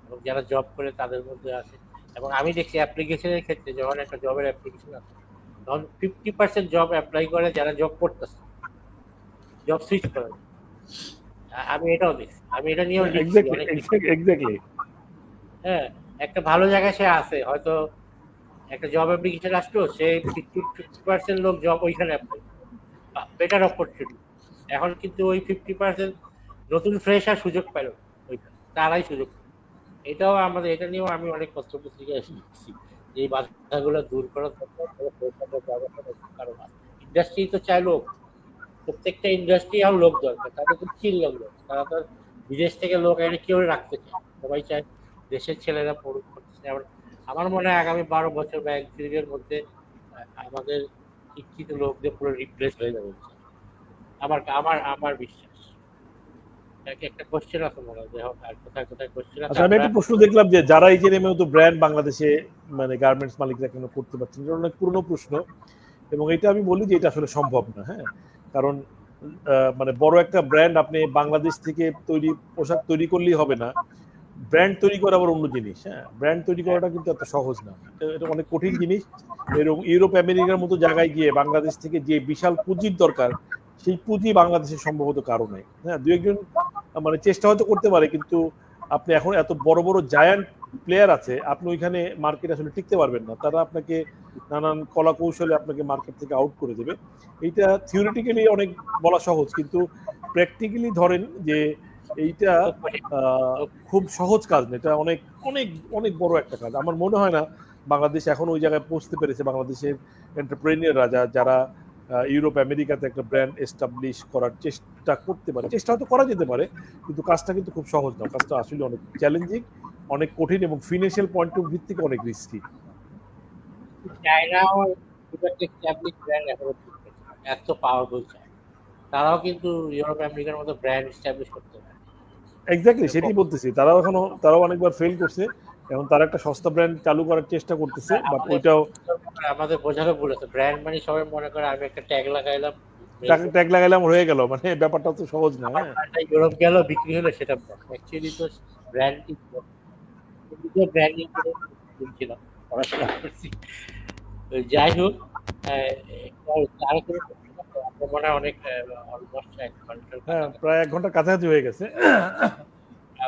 এবং যারা জব করে তাদের মধ্যে আছে। এবং আমি দেখছি অ্যাপ্লিকেশনের ক্ষেত্রে, যখন একটা জবের অ্যাপ্লিকেশন আছে, তখন 50% জব অ্যাপ্লাই করে যারা জব করতেছে, জব সুইচ করে। আমি এটাও দেখছি, আমি এটা নিয়েও লিখছি এক্স্যাক্টলি অনেক কিছু। এক্স্যাক্টলি। হ্যাঁ, একটা ভালো জায়গায় সে আছে, হয়তো একটা জব অ্যাপ্লিকেশন আসলো, সে 50% লোক জব ওইখানে অ্যাপ্লাই, বেটার অপরচুনিটি। এখন কিন্তু ওই 50% নতুন ফ্রেশার সুযোগ পেল, ওইখানে তারাই সুযোগ পেল। এটাও আমাদের, এটা নিয়েও আমি অনেক কষ্ট পত্রিকায় লিখছি যে এই বাধাগুলো দূর করার কারণ ইন্ডাস্ট্রি তো চাই লোক, প্রত্যেকটা ইন্ডাস্ট্রি আর লোক দরকার, তাদের তো স্কিল লোক দরকার। তারা তো বিদেশ থেকে লোক এনে কেউ রাখতে চায়, সবাই চায় দেশের ছেলেরা পড়ুক করতেছে। আমার মনে হয় আগামী 12 বছর বা 1 যুগের মধ্যে আমাদের শিক্ষিত লোকদের পুরো রিপ্লেস হয়ে যাবে। আমার আমার আমার বিশ্বাস। একটা কোশ্চেন আছে মনে হয়, আর কোথায় কোথায় কোশ্চেন আছে। আচ্ছা, আমি একটা প্রশ্ন দেখলাম যে যারা এই যে নেমেও তো ব্র্যান্ড বাংলাদেশে মানে গার্মেন্টস মালিকরা কেন করতে পারছেন, এটা অনেক পুরনো প্রশ্ন, এবং এটা আমি বলি যে এটা আসলে সম্ভব না। হ্যাঁ, কারণ মানে বড় একটা ব্র্যান্ড আপনি বাংলাদেশ থেকে তৈরি পোশাক তৈরি করলেই হবে না, ব্র্যান্ড তৈরি করা আবার অন্য জিনিস। হ্যাঁ, ব্র্যান্ড তৈরি করাটা কিন্তু এত সহজ না, এটা অনেক কঠিন জিনিস। এরকম ইউরোপ আমেরিকার মতো জায়গায় গিয়ে বাংলাদেশ থেকে যে বিশাল পুঁজির দরকার, সেই পুঁজি বাংলাদেশের সম্ভবত কারো নেই। হ্যাঁ, দু একজন মানে চেষ্টা হয়তো করতে পারে, কিন্তু আপনি এখন এত বড় বড় জায়ান্ট প্লেয়ার আছে, আপনি ওইখানে মার্কেট আসলে টিকতে পারবেন না, তারা আপনাকে নানান কলা কৌশলে আপনাকে মার্কেট থেকে আউট করে দেবে। এইটা থিওরিটিক্যালি অনেক বলা সহজ, কিন্তু প্র্যাকটিক্যালি ধরেন যে এইটা খুব সহজ কাজ না, এটা অনেক অনেক অনেক বড় একটা কাজ। আমার মনে হয় না বাংলাদেশ এখন ওই জায়গায় পৌঁছতে পেরেছে। বাংলাদেশের এন্টারপ্রেনিয়াররা যারা ইউরোপ আমেরিকাতে একটা ব্র্যান্ড এস্টাবলিশ করার চেষ্টা করতে পারে, চেষ্টা হয়তো করা যেতে পারে, কিন্তু কাজটা কিন্তু খুব সহজ না, কাজটা আসলে অনেক চ্যালেঞ্জিং, অনেক কঠিন, এবং ফিনান্সিয়াল পয়েন্ট অফ ভিউ থেকে অনেক রিস্কি। চায়নাও ব্র্যান্ড এখনো এত পাওয়ারফুল চায়, তারাও কিন্তু ইউরোপ আমেরিকার মতো ব্র্যান্ড এস্টাবলিশ করতে পারে। এক্স্যাক্টলি, সেটাই বলতেছি, তারাও অনেকবার ফেল করছে, এখন তারা একটা সস্তা ব্র্যান্ড চালু করার চেষ্টা করতেছে, বাট ওইটাও আমাদের বোঝানো বলেছে। ব্র্যান্ড মানে সবাই মনে করে আমি একটা ট্যাগ লাগাইলাম, ট্যাগ লাগাইলাম হয়ে গেল, মানে ব্যাপারটা তো সহজ না। হ্যাঁ, ইউরোপ গেল বিক্রি হলো, সেটা অ্যাকচুয়ালি তো ব্র্যান্ডিং, ব্র্যান্ডিং ছিলাম, পড়াশোনা করছি। যাই হোক, তার কোনো আপনার মনে হয় অনেক অলমোস্ট 1 ঘন্টার হ্যাঁ, প্রায় 1 ঘন্টা কাছাকাছি হয়ে গেছে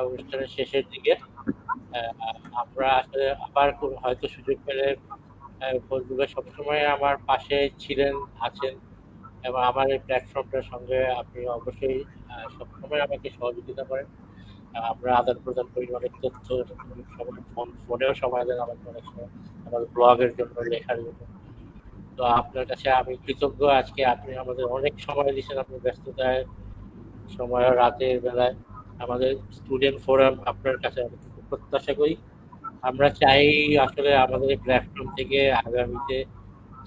অনুষ্ঠানের শেষের দিকে। আমরা আসলে আবার হয়তো সুযোগ পেলে ফজলুল ভাই সবসময় আমার পাশে ছিলেন, আছেন, এবং আমার এই প্ল্যাটফর্মটার সঙ্গে আপনি অবশ্যই সবসময় আমাকে সহযোগিতা করেন। আমরা আদান প্রদান করি অনেক তথ্য, ফোনেও সময় দেন আমাকে অনেক সময়, আমার ব্লগের জন্য, লেখার জন্য। তো আপনার কাছে আমি কৃতজ্ঞ, আজকে আপনি আমাদের অনেক সময় দিয়েছেন, আপনি ব্যস্ততায় সময় রাতের বেলায়। আমাদের স্টুডেন্ট ফোরাম আপনার কাছে আমি প্রত্যাশা করি, আমরা চাই আসলে আমাদের এই প্ল্যাটফর্ম থেকে আগামীতে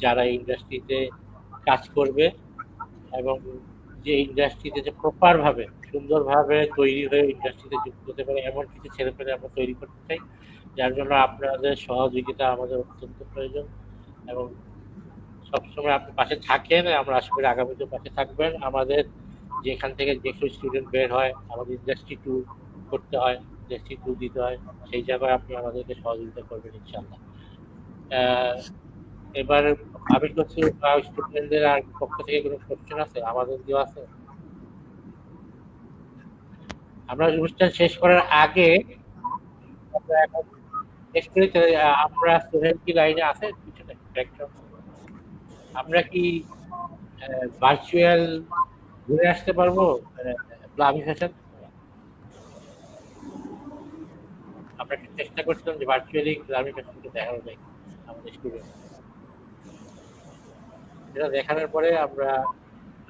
যারা ইন্ডাস্ট্রিতে কাজ করবে এবং যে ইন্ডাস্ট্রিতে যে প্রপার ভাবে সুন্দরভাবে তৈরি হয়ে ইন্ডাস্ট্রিতে যুক্ত হতে পারে এমন কিছু ছেলেপেলে আমরা তৈরি করতে চাই, যার জন্য আপনাদের সহযোগিতা আমাদের অত্যন্ত প্রয়োজন। এবং সবসময় আপনি পাশে থাকেন, আমরা আশা করি আগামীতে পাশে থাকবেন। আমাদের যেখান থেকে যেসব স্টুডেন্ট বের হয়, আমাদের ইন্ডাস্ট্রি ট্যুর করতে হয়, ইন্ডাস্ট্রি ট্যুর দিতে হয়, সেই জায়গায় আপনি আমাদেরকে সহযোগিতা করবেন ইনশাআল্লাহ। এবার আমি করছি স্টুডেন্টদের আর পক্ষ থেকে কোনো কোশ্চেন আছে আমাদের দেওয়া আছে? আমরা অনুষ্ঠান শেষ করার আগে আমরা এখন আমরা স্টুডেন্ট কি লাইনে আছে পিছনে আমরা কি ভার্চুয়াল ঘুরে আসতে পারবো প্লাবি ফ্যাশন? আমরা একটু চেষ্টা করছিলাম যে ভার্চুয়ালি প্লাবি ফ্যাশনকে দেখানো যায় আমাদের স্টুডেন্ট। যেটা দেখানোর পরে আমরা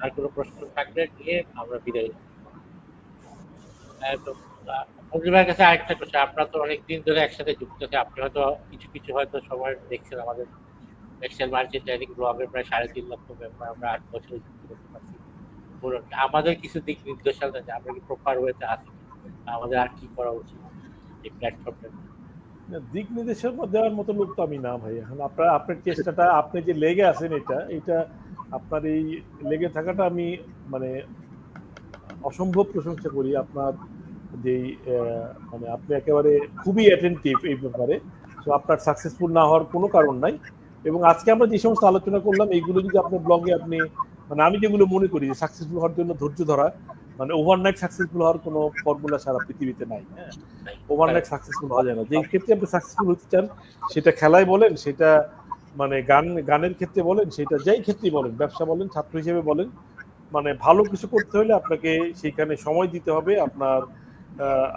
আর কোনো প্রশ্ন থাকলে নিয়ে আমরা বিদায় নিই। ফজলুল ভাইয়ের কাছে আরেকটা কথা, আপনারা তো অনেকদিন ধরে একসাথে যুক্ত আছে, আপনি হয়তো কিছু কিছু হয়তো সময় দেখছেন আমাদের এক্সেল মার্চেন্টাইজিং ব্লগের প্রায় 3.5 লক্ষ মেম্বার আমরা 8 বছরে যুক্ত করতে পারছি। আমাদের কিছু দিক নির্দেশনা আছে, আমরা কি প্রপার ওয়েতে আছি, আমাদের আর কি করা উচিত এই প্ল্যাটফর্মে? দিক নির্দেশনা দেওয়ার মতো লোক তো আমি না ভাই। এখন আপনার চেষ্টাটা, আপনি যে লেগে আছেন, এটা আপনার এই লেগে থাকাটা আমি মানে অসম্ভব প্রশংসা করি। আপনার যেই মানে আপনি একেবারে খুবই অ্যাটেন্টিভ এই ব্যাপারে, তো আপনার সাকসেসফুল না হওয়ার কোনো কারণ নাই। এবং আজকে আমরা যে সমস্ত আলোচনা করলাম এইগুলো যদি আপনার ব্লগে আপনি মানে আমি যেগুলো মনে করি যে সাকসেসফুল হওয়ার জন্য ধৈর্য ধরা, মানে ওভারনাইট সাকসেসফুল হওয়ার কোনো ফর্মুলা সারা পৃথিবীতে নাই। হ্যাঁ, ওভারনাইট সাকসেসফুল হওয়া যায় না। যে ক্ষেত্রে আপনি সাকসেসফুল হতে চান, সেটা খেলায় বলেন, সেটা মানে গানের ক্ষেত্রে বলেন, সেটা যেই ক্ষেত্রেই বলেন, ব্যবসা বলেন, ছাত্র হিসেবে বলেন, মানে ভালো কিছু করতে হলে আপনাকে সেখানে সময় দিতে হবে,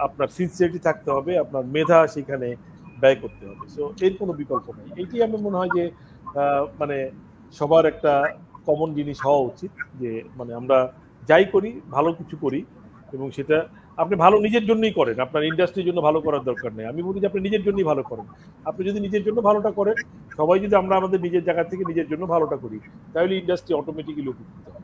আপনার সিনসিয়ারিটি থাকতে হবে, আপনার মেধা সেখানে ব্যয় করতে হবে। সো এর কোনো বিকল্প নেই। এইটি আমার মনে হয় যে মানে সবার একটা কমন জিনিস হওয়া উচিত, যে মানে আমরা যাই করি ভালো কিছু করি, এবং সেটা আপনি ভালো নিজের জন্যই করেন, আপনার ইন্ডাস্ট্রির জন্য ভালো করার দরকার নেই। আমি বলি যে আপনি নিজের জন্যই ভালো করেন। আপনি যদি নিজের জন্য ভালোটা করেন, সবাই যদি আমরা আমাদের নিজের জায়গা থেকে নিজের জন্য ভালোটা করি, তাহলে ইন্ডাস্ট্রি অটোমেটিক্যালি উপকৃত হবে।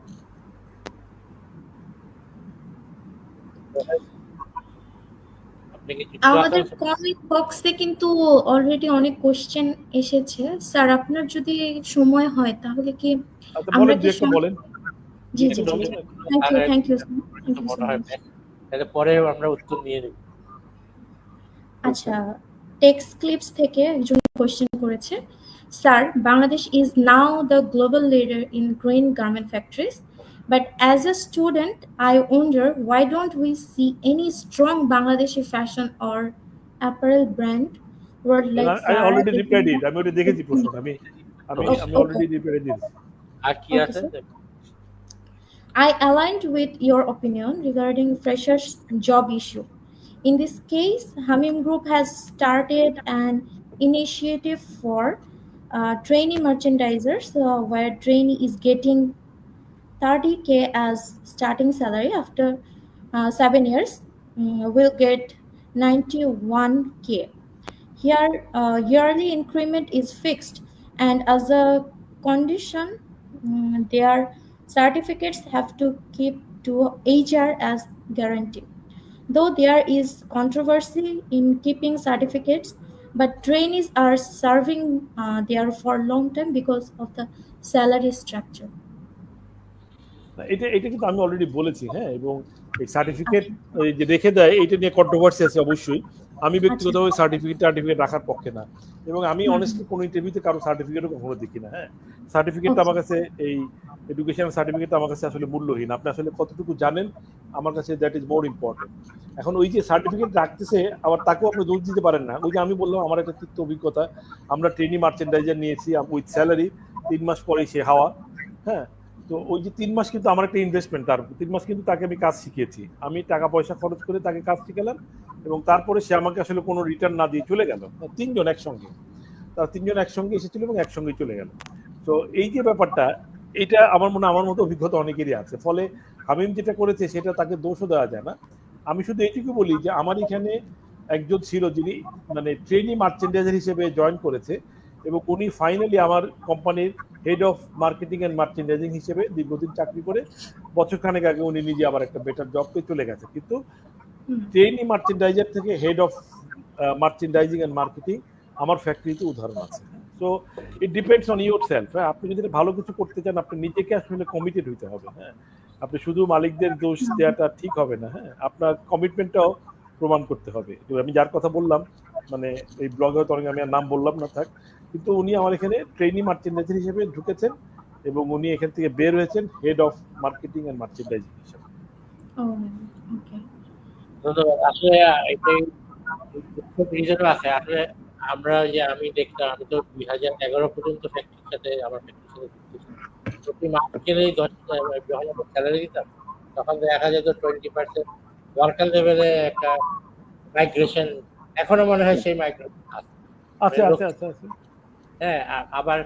আমাদের কমেন্ট বক্সে কিন্তু অলরেডি অনেক কোশ্চেন এসেছে স্যার, আপনার যদি সময় হয় তাহলে কি আচ্ছা আমরা বলেন, কি দু একটা বলেন। জি জি জি, থ্যাংক ইউ সো মাচ। তাহলে পরে আমরা উত্তর নিয়ে নেব। আচ্ছা, টেক্সট ক্লিপস থেকে একজন কোশ্চেন করেছে, sir, Bangladesh is now the global leader in green garment factories, but as a student I wonder why don't we see any strong Bangladeshi fashion or apparel brand world like I Zara? already replied it. আমি ওটা দেখেছি প্রশ্নটা, আমি অলরেডি রিপ্লাই দিয়েছি। আর কি আছে? I aligned with your opinion regarding freshers' job issue. In this case, Hamim Group has started an initiative for trainee merchandisers where trainee is getting 30K as starting salary. After 7 years, will get 91K. Here, yearly increment is fixed, and as a condition, their certificates have to keep to HR as guarantee. Though there is controversy in keeping certificates, but trainees are serving there for long time because of the salary structure. এটা এটা কিন্তু আমি অলরেডি বলেছি। হ্যাঁ, এবং এই সার্টিফিকেট যে রেখে দেয়, এটা নিয়ে কন্ট্রোভার্সি আছে অবশ্যই। আমি ব্যক্তিগতভাবে সার্টিফিকেট রাখার পক্ষে না, এবং আমি অনেস্টলি কোনো ইন্টারভিউতে কারো সার্টিফিকেটও কখনো দেখি না। হ্যাঁ, সার্টিফিকেটটা আমার কাছে, এই এডুকেশনাল সার্টিফিকেটটা আমার কাছে আসলে মূল্যহীন। আপনি আসলে কতটুকু জানেন, আমার কাছে দ্যাট ইজ মোর ইম্পর্টেন্ট। এখন ওই যে সার্টিফিকেট রাখতেছে, আবার তাকেও আপনি দোষ দিতে পারেন না। ওই যে আমি বললাম, আমার একটা তিক্ত অভিজ্ঞতা, আমরা ট্রেনি মার্চেন্ডাইজার নিয়েছি উইথ স্যালারি, 3 মাস পরেই সে হাওয়া। হ্যাঁ, তো ওই যে 3 মাস কিন্তু আমার একটা ইনভেস্টমেন্ট, তার 3 মাস কিন্তু তাকে আমি কাজ শিখিয়েছি, আমি টাকা পয়সা খরচ করে তাকে কাজ শিখালাম, এবং তারপরে সে আমাকে আসলে কোনো রিটার্ন না দিয়ে চলে গেল। 3 জন একসঙ্গে, তারা 3 জন একসঙ্গে এসেছিল এবং একসঙ্গেই চলে গেল। তো এই যে ব্যাপারটা, এটা আমার মতো অভিজ্ঞতা অনেকেরই আছে। ফলে হামিম যেটা করেছে সেটা তাকে দোষও দেওয়া যায় না। আমি শুধু এইটুকু বলি যে আমার এখানে একজন ছিল যিনি মানে ট্রেনি মার্চেন্ডাইজার হিসেবে জয়েন করেছে, এবং উনি ফাইনালি আমার কোম্পানির head of marketing and merchandising হিসেবে দীর্ঘদিন চাকরি করে বছরখানেক আগে উনি নিজে আবার একটা বেটার জব পেয়ে চলে গেছে। কিন্তু ট্রেনি মার্চেন্ডাইজার থেকে head of merchandising and marketing আমার ফ্যাক্টরিতে উদাহরণ আছে। So it depends on your self. হ্যাঁ, আপনি যদি ভালো কিছু করতে চান, আপনি নিজেকে আসলে কমিটেড হইতে হবে। হ্যাঁ, আপনি শুধু মালিকদের দোষ দেওয়াটা ঠিক হবে না। হ্যাঁ, আপনার কমিটমেন্টটাও প্রমাণ করতে হবে। তো আমি যার কথা বললাম, মানে এই ব্লগে হয়তো অনেক আমি আর নাম বললাম না থাক, কিন্তু উনি আমার এখানে ট্রেনি মার্চেন্ডাইজার হিসেবে ঢুকেছেন, এবং উনি এখান থেকে বের হয়েছেন head of marketing and merchandising হিসেবে। ধন্যবাদ। আসলে এটাই রিজনও আছে। আসলে আমরা যে আমি দেখতাম, আমি তো 2011 পর্যন্ত ফ্যাক্টরির সাথে আমার ফ্যাক্টরির সাথে প্রতি মাসেরই 10 যখন আমরা স্যালারি দিতাম, তখন দেখা যেত 20% ওয়ার্কার লেভেলে একটা মাইগ্রেশন, এখনো মনে হয় সেই মাইগ্রেশন আছে। হ্যাঁ, আবার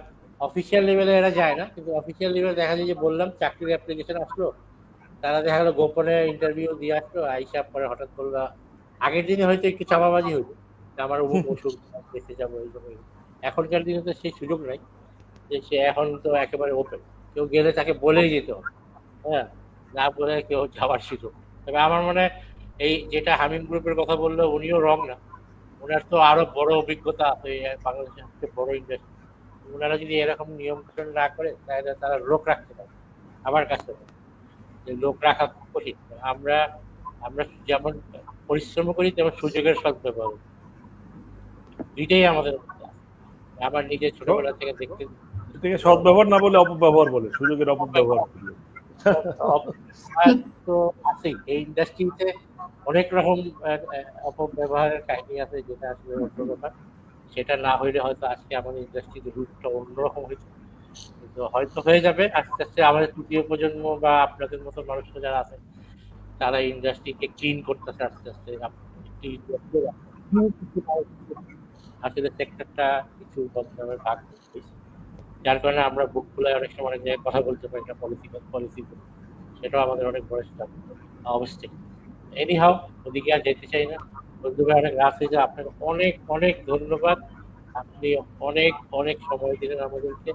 অফিসিয়াল লেভেলে এরা যায় না, কিন্তু অফিসিয়াল লেভেলে দেখা যায় যে বললাম চাকরির অ্যাপ্লিকেশন আসলো, তারা দেখা গেলো গোপনে ইন্টারভিউ দিয়ে আসলো, আইসা পরে হঠাৎ বললো, আগের দিনে হয়তো একটু চাপাবাজি হইতো, আমার অসুখ দেশে যাবো এইভাবে। এখনকার দিনে তো সেই সুযোগ নাই, যে সে এখন তো একেবারে ওপেন, কেউ গেলে তাকে বলেই যেতে হবে। হ্যাঁ, না বলে কেউ যাওয়ার সুযোগ। তবে আমার মনে হয় এই যেটা হামিম গ্রুপের কথা বললো, উনিও রং না, ওনার তো আরো বড় অভিজ্ঞতা আছে, বাংলাদেশের সবচেয়ে বড় ইন্ডাস্ট্রি। ওনারা যদি এরকম নিয়ম কানুন না করে, তাহলে তারা লোক রাখতে পারে। আমার কাছে লোক রাখা খুব কঠিন। আমরা যেমন পরিশ্রম করি, তেমন সুযোগের সদ্ব্যবহার, দুইটাই আমাদের মধ্যে আছে। আমার নিজের ছোটবেলা থেকে দেখতে এটাকে সদ্ব্যবহার না বলে অপব্যবহার বলে, সুযোগের অপব্যবহার করলে। তো আছেই এই ইন্ডাস্ট্রিতে অনেক রকম অপব্যবহারের কাহিনী আছে, যেটা আসলে অন্য ব্যাপার। সেটা না হইলে হয়তো আজকে আমাদের ইন্ডাস্ট্রিতে রূপটা অন্যরকম হয়েছে, কিন্তু হয়তো হয়ে যাবে আস্তে আস্তে। আমাদের তৃতীয় প্রজন্ম বা আপনাদের মতো মানুষরা যারা আছে তারা ইন্ডাস্ট্রিকে ক্লিন করতেছে আস্তে আস্তে। আসলে সেক্টরটা কিছু বদনামের ভাগ করতেছে, যার কারণে আমরা বুক খুলে অনেক সময় অনেক জায়গায় কথা বলতে পারি না, পলিসি সেটাও আমাদের অনেক বড় একটা অবস্থা। এনি হাও, ওদিকে আর যেতে চাই না। বন্ধু ভাই অনেক রাত হয়ে যায়, আপনাকে অনেক অনেক ধন্যবাদ। আপনি অনেক অনেক সময় দিলেন আমাদেরকে,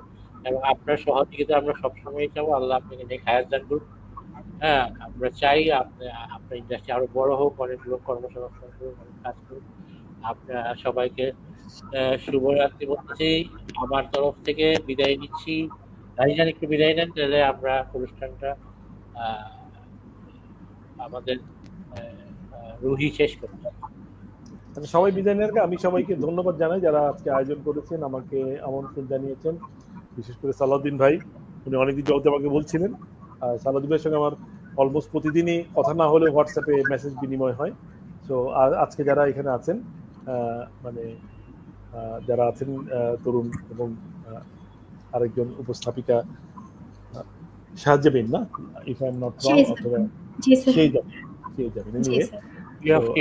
এবং আপনার সহযোগিতা আমরা সবসময় চাবো। আল্লাহ আপনাকে নেক হায়াত দান করুন। হ্যাঁ, আমরা চাই আপনার ইন্ডাস্ট্রি আরো বড় হোক, অনেক লোক কর্মসংস্থান করুন, অনেক কাজ করুন। আপনারা সবাইকে শুভরাত্রি বলতেছি। আমার তরফ থেকে বিদায় নিচ্ছি। ভাইজান একটু বিদায় নেন, তাহলে আমরা অনুষ্ঠানটা আমাদের রুহি শেষ করতে। আচ্ছা, সবাই বিদায় নেওয়ার আগে আমি সবাইকে ধন্যবাদ জানাই যারা আজকে আয়োজন করেছেন, আমাকে আমন্ত্রণ জানিয়েছেন। বিশেষ করে সালাউদ্দিন ভাই, উনি অনেকদিন যাবত আমাকে বলছিলেন। সালাউদ্দিন ভাইয়ের সঙ্গে আমার অলমোস্ট প্রতিদিনই কথা না হলে হোয়াটসঅ্যাপে মেসেজ বিনিময় হয়। তো আজকে যারা এখানে আছেন, মানে যারা আছেন তরুণ এবং আরেকজন উপস্থাপিকা সাহায্যবেন না, if I am not wrong, অথবা সেই যাবেন নিয়ে।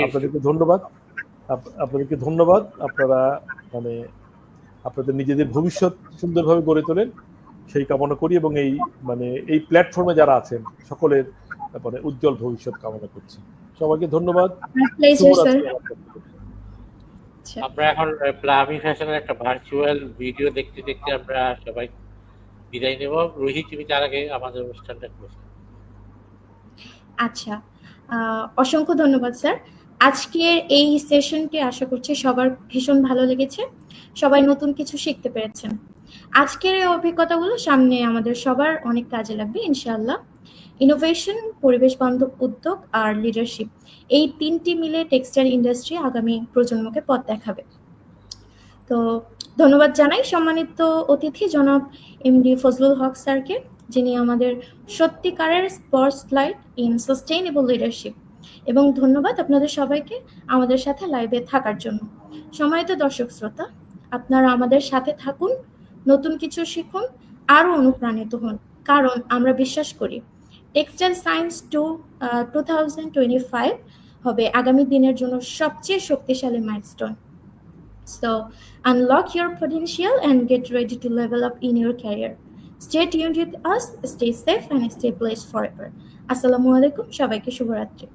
আপনাদেরকে ধন্যবাদ। আপনাদেরকে ধন্যবাদ। আপনারা মানে আপনাদের নিজেদের ভবিষ্যৎ সুন্দরভাবে গড়ে তোলেন সেই কামনা করি, এবং এই মানে এই প্ল্যাটফর্মে যারা আছেন সকলের মানে উজ্জ্বল ভবিষ্যৎ কামনা করছি। সবাইকে ধন্যবাদ। আমরা এখন প্লামি ফ্যাশনের একটা ভার্চুয়াল ভিডিও দেখতে দেখতে আমরা সবাই বিদায় নেব। রোহিত, তুমি তার আগে আমাদের অনুষ্ঠানটা করছো। আচ্ছা, অসংখ্য ধন্যবাদ স্যার। আজকের এই সেশনটি আশা করছি সবার ভীষণ ভালো লেগেছে, সবাই নতুন কিছু শিখতে পেরেছেন। আজকের এই অভিজ্ঞতাগুলো সামনে আমাদের সবার অনেক কাজে লাগবে ইনশাআল্লাহ। ইনোভেশন, পরিবেশ বান্ধব উদ্যোগ আর লিডারশিপ, এই তিনটি মিলে টেক্সটাইল ইন্ডাস্ট্রি আগামী প্রজন্মকে পথ দেখাবে। তো ধন্যবাদ জানাই সম্মানিত অতিথি জনাব এমডি ফজলুল হক স্যারকে, যিনি আমাদের সত্যিকারের স্পটলাইট ইন সাস্টেইনেবল লিডারশিপ। এবং ধন্যবাদ আপনাদের সবাইকে আমাদের সাথে লাইভে থাকার জন্য। সম্মানিত দর্শক শ্রোতা, আপনারা আমাদের সাথে থাকুন, নতুন কিছু শিখুন, আরও অনুপ্রাণিত হন, কারণ আমরা বিশ্বাস করি টেক্সটাইল সায়েন্স 2025 হবে আগামী দিনের জন্য সবচেয়ে শক্তিশালী milestone. So unlock your potential and get ready to level up in your career. Stay tuned with us, stay safe and stay blessed forever. Assalamu alaikum, সবাইকে শুভরাত্রি।